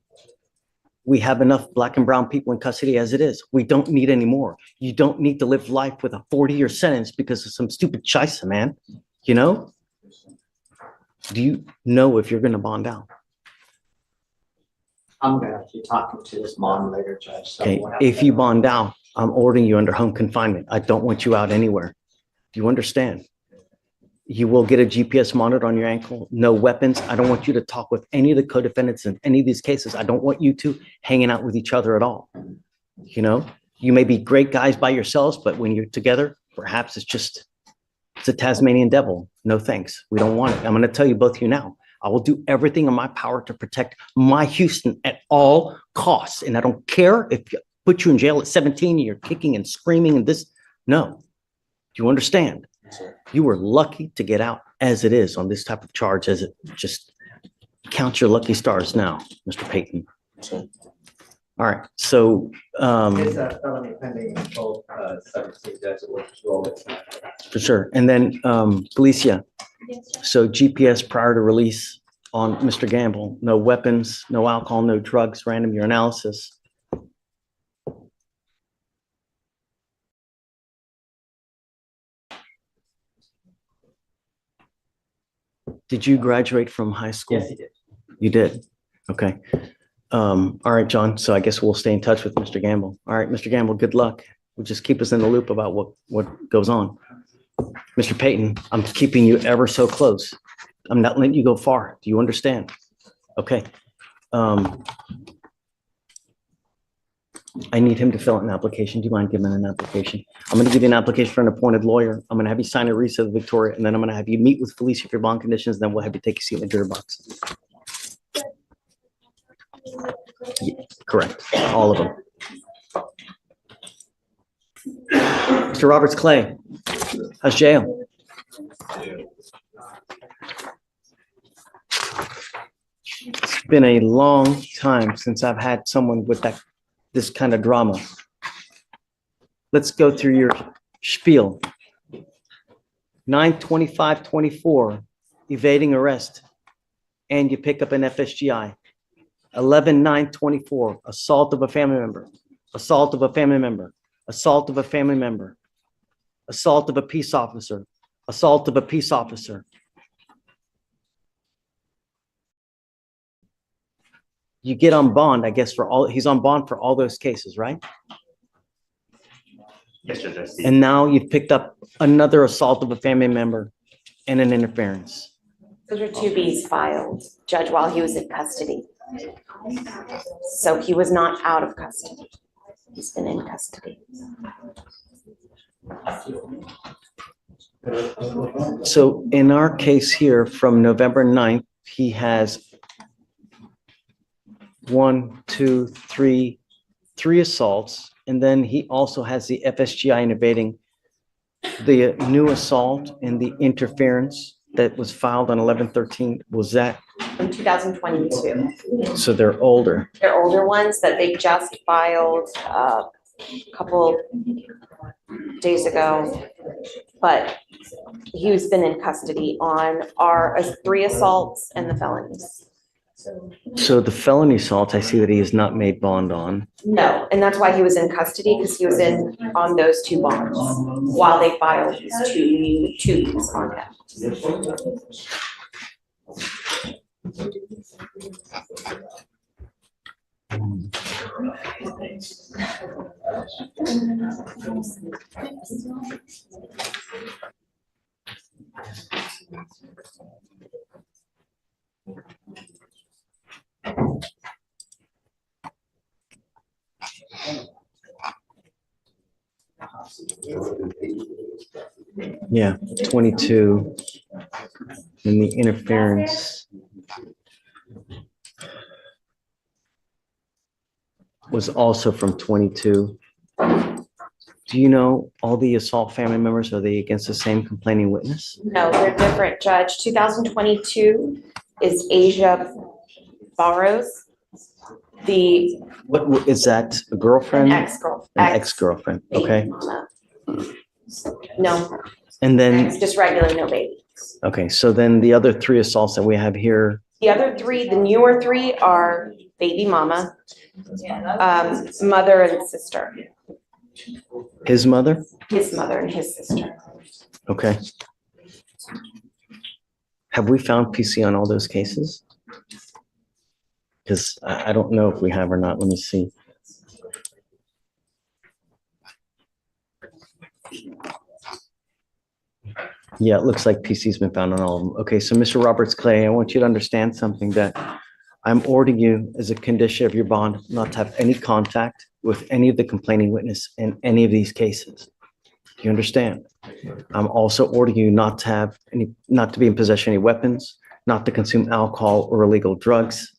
We have enough black and brown people in custody as it is. We don't need any more. You don't need to live life with a 40-year sentence because of some stupid scheisse, man. You know? Do you know if you're gonna bond out? I'm gonna be talking to this mom later, Judge. So Okay, we'll have if to- you bond out, I'm ordering you under home confinement. I don't want you out anywhere. Do you understand? You will get a GPS monitor on your ankle, no weapons. I don't want you to talk with any of the co-defendants in any of these cases. I don't want you two hanging out with each other at all. You know, you may be great guys by yourselves, but when you're together, perhaps it's a Tasmanian devil. No thanks. We don't want it. I'm going to tell you both of you now. I will do everything in my power to protect my Houston at all costs. And I don't care if you put you in jail at 17, you're kicking and screaming and this. No. Do you understand? You were lucky to get out as it is on this type of charge, as it just count your lucky stars now, Mr. Payton. All right, so It's a felony pending until 17 days it was rolled. for sure. And then Felicia, so GPS prior to release on Mr. Gamble, no weapons, no alcohol, no drugs, random urinalysis. Did you graduate from high school? Yes, he did. You did? Okay. All right, John. So I guess we'll stay in touch with Mr. Gamble. All right, Mr. Gamble, good luck. We'll just keep us in the loop about what goes on. Mr. Payton, I'm keeping you ever so close. I'm not letting you go far. Do you understand? Okay. I need him to fill out an application. Do you mind giving an application? I'm going to give you an application for an appointed lawyer. I'm going to have you sign a receipt of Victoria, and then I'm going to have you meet with Felicia for your bond conditions. Then we'll have you take a seat in the jury box. Yeah, correct. All of them. Mr. Roberts Clay, how's jail? It's been a long time since I've had someone with this kind of drama. Let's go through your spiel. 9/25/24, evading arrest, and you pick up an FSGI. 11/9/24, assault of a family member, assault of a family member, assault of a family member, assault of a peace officer, assault of a peace officer. You get on bond, I guess, he's on bond for all those cases, right? Yes, Judge, I see. And now you've picked up another assault of a family member and an interference. Those are two Bs filed, Judge, while he was in custody. So he was not out of custody. He's been in custody. So in our case here, from November 9th, he has 3 assaults. And then he also has the FSGI in evading, the new assault and the interference that was filed on 11/13. Was that? In 2022. So they're older. They're older ones that they just filed a couple days ago. But he's been in custody on our 3 assaults and the felonies. So the felony assault, I see that he has not made bond on. No, and that's why he was in custody, because he was in on those 2 bonds while they filed these two on him. Yeah, 22. And the interference was also from 22. Do you know all the assault family members, are they against the same complaining witness? No, they're different, Judge. 2022 is Asia Barrows. What, is that a girlfriend? An ex-girlfriend. An ex-girlfriend, okay. No, And then, just regular, no baby. okay, so then the other 3 assaults that we have here, The other 3, the newer 3 are baby mama, mother and sister, his mother? his mother and his sister. Okay. Have we found PC on all those cases? Because I don't know if we have or not. Let me see. Yeah, it looks like PC's been found on all of them. Okay, so Mr. Roberts Clay, I want you to understand something, that I'm ordering you as a condition of your bond not to have any contact with any of the complaining witness in any of these cases. Do you understand? I'm also ordering you not to be in possession of any weapons, not to consume alcohol or illegal drugs.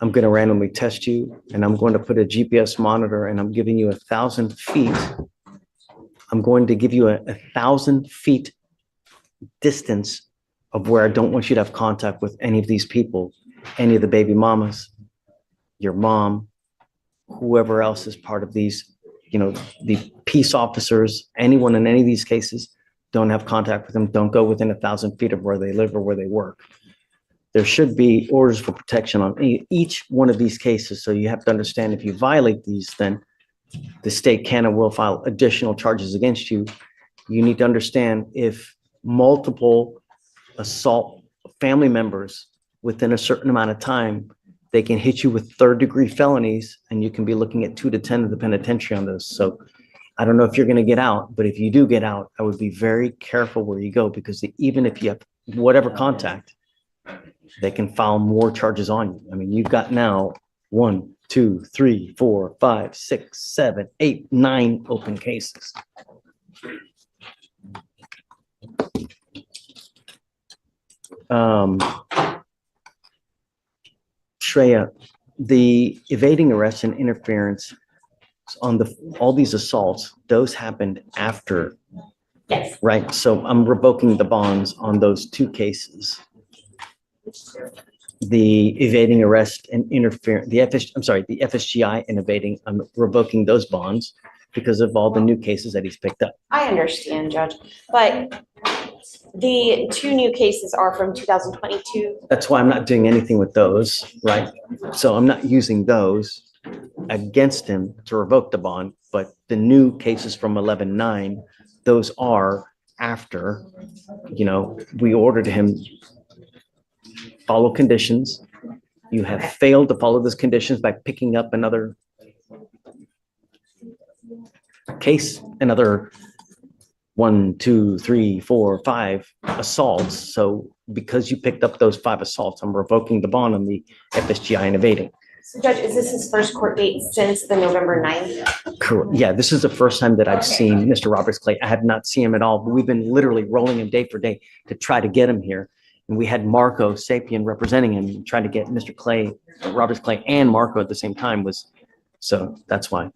I'm going to randomly test you, and I'm going to put a GPS monitor, and I'm giving you 1,000 feet. I'm going to give you a 1,000 feet distance of where I don't want you to have contact with any of these people, any of the baby mamas, your mom, whoever else is part of these, the peace officers, anyone in any of these cases. Don't have contact with them. Don't go within 1,000 feet of where they live or where they work. There should be orders for protection on each one of these cases. So you have to understand, if you violate these, then the state can and will file additional charges against you. You need to understand, if multiple assault family members within a certain amount of time, they can hit you with 3rd-degree felonies, and you can be looking at 2 to 10 of the penitentiary on those. So I don't know if you're going to get out, but if you do get out, I would be very careful where you go, because even if you have whatever contact, they can file more charges on you. I mean, you've got now 1, 2, 3, 4, 5, 6, 7, 8, 9 open cases. Shreya, the evading arrest and interference on all these assaults, those happened after. Yes. Right? So I'm revoking the bonds on those 2 cases. The evading arrest and interference, the FSGI and evading, I'm revoking those bonds because of all the new cases that he's picked up. I understand, Judge, but the 2 new cases are from 2022. That's why I'm not doing anything with those, right? So I'm not using those against him to revoke the bond, but the new cases from 11-9, those are after, we ordered him follow conditions. You have failed to follow those conditions by picking up another case, another 1, 2, 3, 4, 5 assaults. So because you picked up those 5 assaults, I'm revoking the bond on the FSGI and evading. So Judge, is this his first court date since the November 9th? Correct. Yeah, this is the first time that I've seen Mr. Roberts Clay. I have not seen him at all, but we've been literally rolling him day for day to try to get him here. And we had Marco Sapien representing him, trying to get Mr. Clay, Roberts Clay and Marco at the same time so that's why.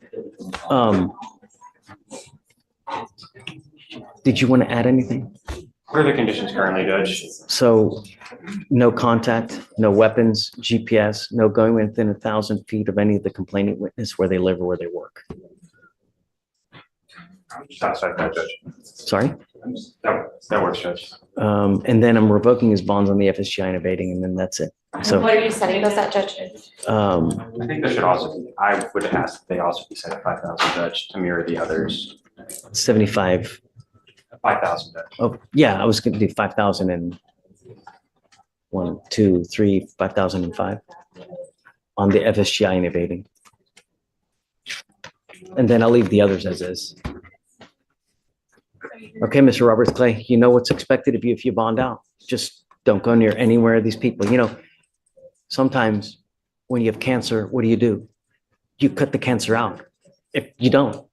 Did you want to add anything? What are the conditions currently, Judge? So no contact, no weapons, GPS, no going within 1,000 feet of any of the complaining witness where they live or where they work. Satisfied that, Judge. Sorry? That works, Judge. And then I'm revoking his bonds on the FSGI and evading, and then that's it. So What are you setting those at, Judge? I think there should also be, I would ask that they also be set at 5,000, Judge, to mirror the others. 75. 5,000, Judge. Oh, yeah, I was going to do 5,000 and 1, 2, 3, 5,005 on the FSGI and evading. And then I'll leave the others as is. Okay, Mr. Roberts Clay, you know what's expected of you if you bond out. Just don't go near anywhere of these people. Sometimes when you have cancer, what do? You cut the cancer out. If you don't,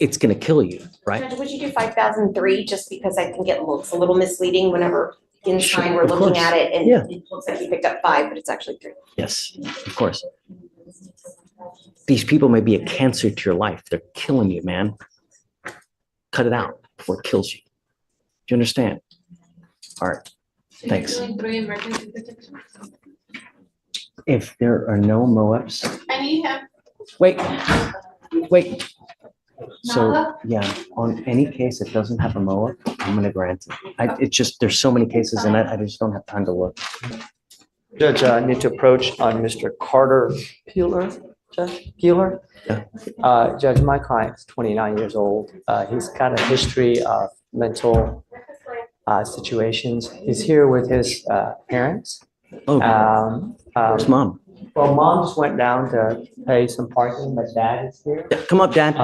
it's going to kill you, right? Judge, would you do 5,003 just because I think it looks a little misleading whenever inside we're Of looking course. at it and Yeah. it looks like you picked up 5, but it's actually 3. Yes, of course. These people may be a cancer to your life. They're killing you, man. Cut it out before it kills you. Do you understand? All right. Thanks. If there are no MOABs, I need him. wait. So, yeah, on any case that doesn't have a MOAB, I'm gonna grant it. It's just, there's so many cases in it, I just don't have time to look. Judge, I need to approach on Mr. Carter Peeler. Judge Peeler? Yeah. Judge, my client's 29 years old. He's got a history of mental situations. He's here with his parents. Oh, where's mom? Well, mom just went down to pay some parking, but dad is here. Yeah, come up, Dad.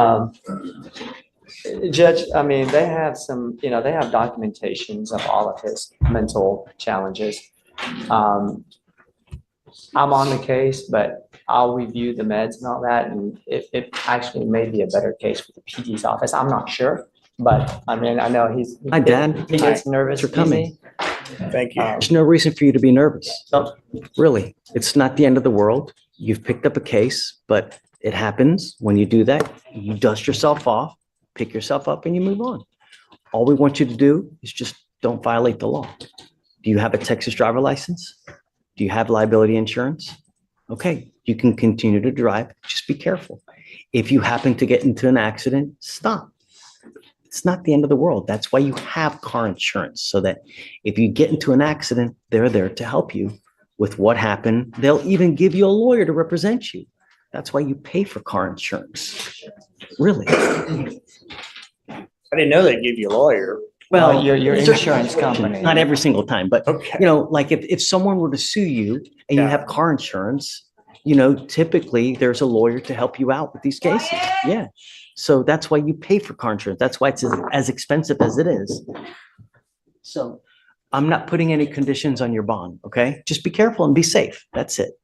Judge, I mean, they have some, they have documentations of all of his mental challenges. I'm on the case, but I'll review the meds and all that, and it actually may be a better case for the PD's office. I'm not sure, but I mean, I know he's. Hi, Dad. He gets nervous. Thanks for coming. Thank you. There's no reason for you to be nervous. Really, it's not the end of the world. You've picked up a case, but it happens. When you do that, you dust yourself off, pick yourself up, and you move on. All we want you to do is just don't violate the law. Do you have a Texas driver license? Do you have liability insurance? Okay, you can continue to drive. Just be careful. If you happen to get into an accident, stop. It's not the end of the world. That's why you have car insurance, so that if you get into an accident, they're there to help you with what happened. They'll even give you a lawyer to represent you. That's why you pay for car insurance. Really. I didn't know they'd give you a lawyer. Well, your insurance company. Not every single time, but Okay. like if someone were to sue you and you have car insurance, typically there's a lawyer to help you out with these cases. Yeah. So that's why you pay for car insurance. That's why it's as expensive as it is. So I'm not putting any conditions on your bond, okay? Just be careful and be safe. That's it.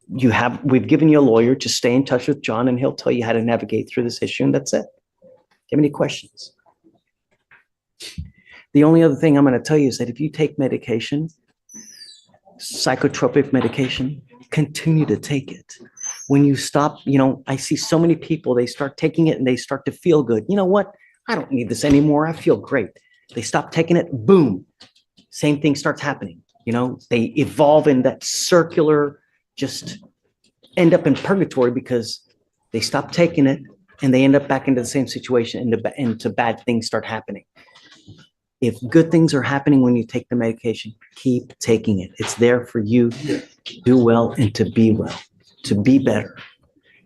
We've given you a lawyer to stay in touch with John, and he'll tell you how to navigate through this issue, and that's it. Do you have any questions? The only other thing I'm going to tell you is that if you take medication, psychotropic medication, continue to take it. When you stop, I see so many people, they start taking it and they start to feel good. You know what? I don't need this anymore. I feel great. They stop taking it, boom, same thing starts happening. They evolve in that circular, just end up in purgatory because they stop taking it and they end up back into the same situation, into bad things start happening. If good things are happening when you take the medication, keep taking it. It's there for you to do well and to be well, to be better.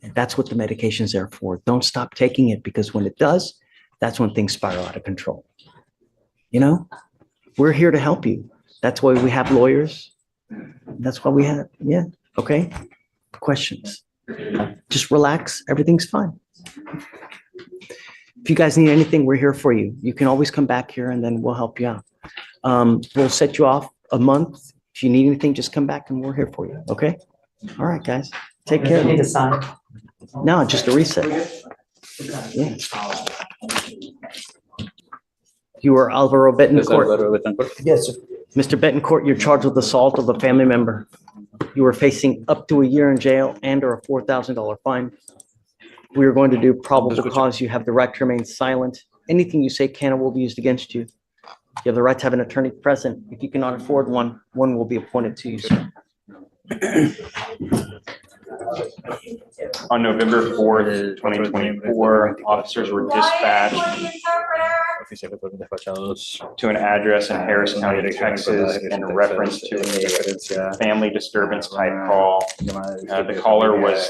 And that's what the medication is there for. Don't stop taking it, because when it does, that's when things spiral out of control. We're here to help you. That's why we have lawyers. That's why we have, okay? Questions? Just relax. Everything's fine. If you guys need anything, we're here for you. You can always come back here and then we'll help you out. We'll set you off a month. If you need anything, just come back and we're here for you. Okay? All right, guys. Take care. Need to sign? No, just a reset. Yeah. You are Alvaro Betancourt. Yes, sir. Mr. Betancourt, you're charged with assault of a family member. You are facing up to a year in jail and or a $4,000 fine. We are going to do probable cause. You have the right to remain silent. Anything you say can or will be used against you. You have the right to have an attorney present. If you cannot afford one, one will be appointed to you, sir. On November 4th, 2024, officers were dispatched to an address in Harris County, Texas, in reference to a family disturbance type call. The caller was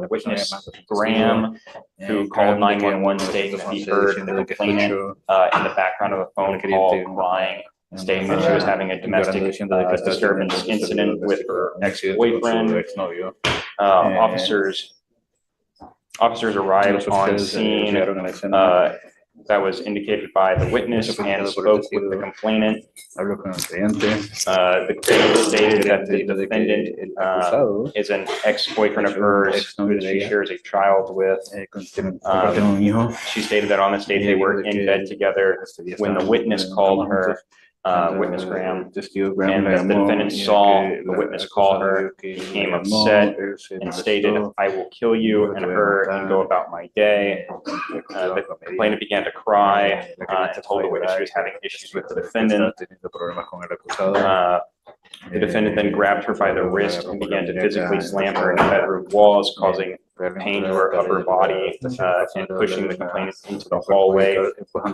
witness Graham, who called 911 stating that he heard the complainant in the background of a phone call crying, stating that she was having a domestic disturbance incident with her ex-boyfriend. Officers arrived on scene that was indicated by the witness and spoke with the complainant. The complainant stated that the defendant is an ex-boyfriend of hers who she shares a child with. She stated that on this date they were in bed together when the witness called her witness Graham. And that the defendant saw the witness call her, became upset and stated, "I will kill you and her and go about my day." The complainant began to cry and told the witness she was having issues with the defendant. The defendant then grabbed her by the wrist and began to physically slam her into bedroom walls, causing pain to her upper body and pushing the complainant into the hallway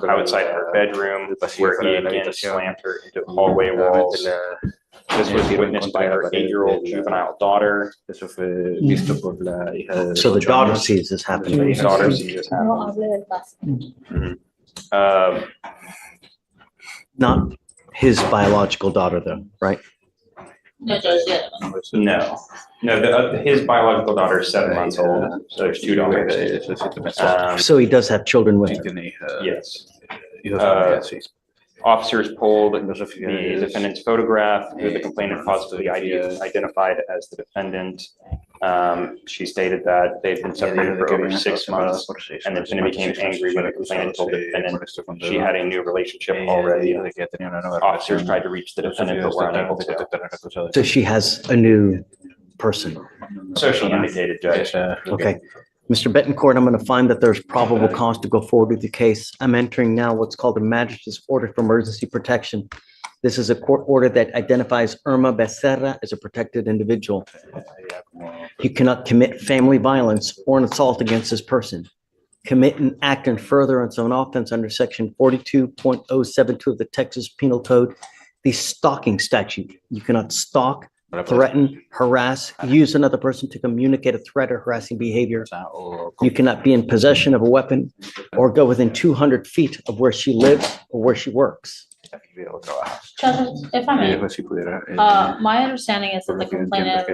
outside her bedroom, where he again slammed her into hallway walls. This was witnessed by her 8-year-old juvenile daughter. So the daughter sees this happening. The daughter sees this happening. Not his biological daughter, though, right? No, his biological daughter is 7 months old, so there's 2 daughters. So he does have children with her. Yes. Officers pulled the defendant's photograph, who the complainant positively identified as the defendant. She stated that they'd been separated for over 6 months, and the defendant became angry when the complainant told the defendant she had a new relationship already. Officers tried to reach the defendant, but were unable to. So she has a new person. So she indicated, Judge. Okay. Mr. Betancourt, I'm going to find that there's probable cause to go forward with the case. I'm entering now what's called a magistrate's order for emergency protection. This is a court order that identifies Irma Becerra as a protected individual. He cannot commit family violence or an assault against this person, commit an act in furtherance of an offense under section 42.072 of the Texas Penal Code, the stalking statute. You cannot stalk, threaten, harass, use another person to communicate a threat or harassing behavior. You cannot be in possession of a weapon or go within 200 feet of where she lives or where she works. If I may, my understanding is that the complainant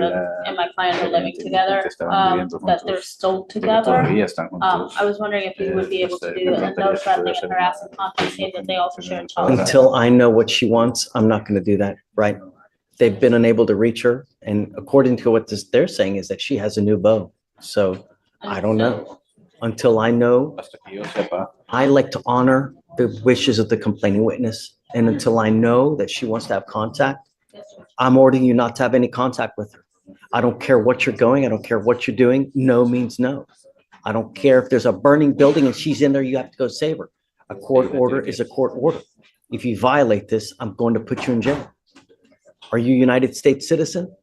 and my client are living together, that they're still together. I was wondering if you would be able to do a no threatening and harassing content, say that they also share a child. Until I know what she wants, I'm not going to do that, right? They've been unable to reach her, and according to what they're saying is that she has a new beau. So I don't know. Until I know, I like to honor the wishes of the complaining witness. And until I know that she wants to have contact, I'm ordering you not to have any contact with her. I don't care what you're going. I don't care what you're doing. No means no. I don't care if there's a burning building and she's in there, you have to go save her. A court order is a court order. If you violate this, I'm going to put you in jail. Are you a United States citizen?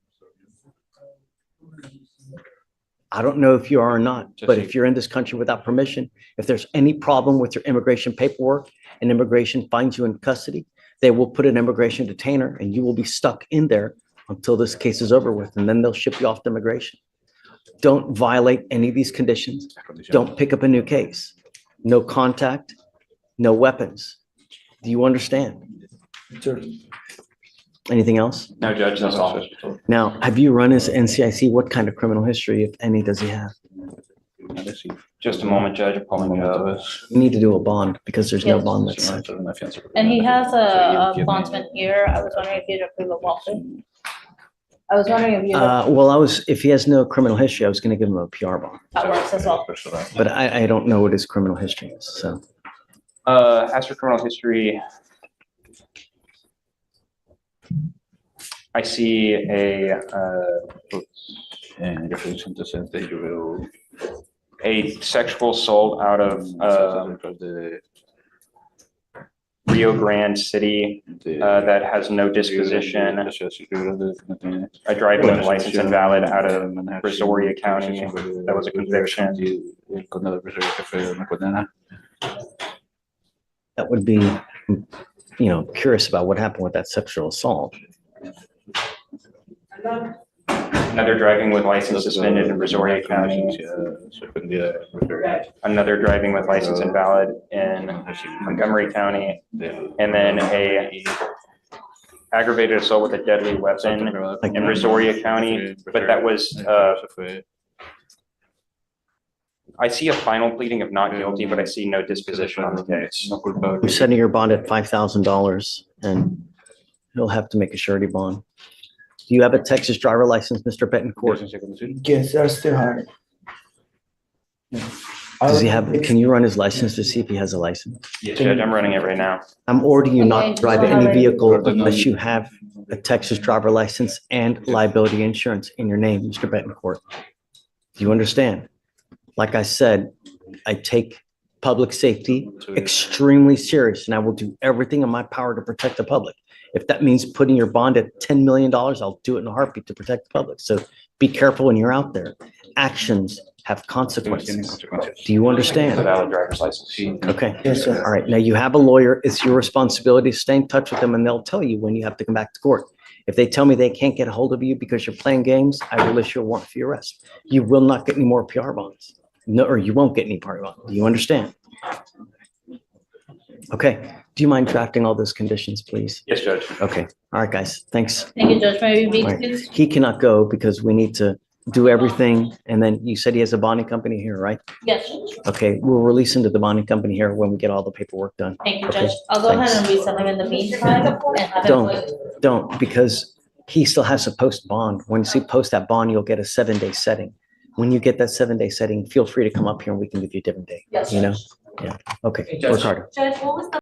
I don't know if you are or not, but if you're in this country without permission, if there's any problem with your immigration paperwork and immigration finds you in custody, they will put an immigration detainer and you will be stuck in there until this case is over with, and then they'll ship you off to immigration. Don't violate any of these conditions. Don't pick up a new case. No contact, no weapons. Do you understand? Sure. Anything else? No, Judge, that's all. Now, have you run his NCIC? What kind of criminal history, if any, does he have? Just a moment, Judge, I'm pulling it up. You need to do a bond because there's no bond that's set. And he has a bondsman here. I was wondering if you'd approve of Walter. I was wondering if you. Well, if he has no criminal history, I was going to give him a PR bond. That works as well. But I don't know what his criminal history is, so. As for criminal history, I see a sexual assault out of Rio Grande City that has no disposition. A driving license invalid out of Brazoria County. That was a conviction. That would be, curious about what happened with that sexual assault. Another driving with license suspended in Brazoria County. Another driving with license invalid in Montgomery County. And then a aggravated assault with a deadly weapon in Brazoria County. But that was, I see a final pleading of not guilty, but I see no disposition on the case. I'm setting your bond at $5,000 and he'll have to make a surety bond. Do you have a Texas driver license, Mr. Betancourt? Yes, I still have it. Does he have, can you run his license to see if he has a license? Yes, Judge, I'm running it right now. I'm ordering you not Okay, to drive so any have it- vehicle unless you have a Texas driver license and liability insurance in your name, Mr. Betancourt. Do you understand? Like I said, I take public safety extremely serious, and I will do everything in my power to protect the public. If that means putting your bond at $10 million, I'll do it in a heartbeat to protect the public. So be careful when you're out there. Actions have consequences. Do you The understand? valid driver's license. Okay. Yes, sir. All right. Now you have a lawyer. It's your responsibility to stay in touch with them, and they'll tell you when you have to come back to court. If they tell me they can't get a hold of you because you're playing games, I will issue a warrant for your arrest. You will not get any more PR bonds. No, or you won't get any PR bonds. Do you understand? Okay. Do you mind drafting all those conditions, please? Yes, Judge. Okay. All right, guys. Thanks. Thank you, Judge. May we be All right. excused? He cannot go because we need to do everything. And then you said he has a bonding company here, right? Yes, Judge. Okay, we'll release him to the bonding company here when we get all the paperwork done. Thank you, Okay, Judge. I'll go ahead thanks. and resend him in the meantime and have him. Don't, because he still has to post bond. Once you post that bond, you'll get a 7-day setting. When you get that 7-day setting, feel free to come up here and we can give you a different day, Yes, you know? Judge. Yeah, okay, Judge. Ricardo. Judge, what was the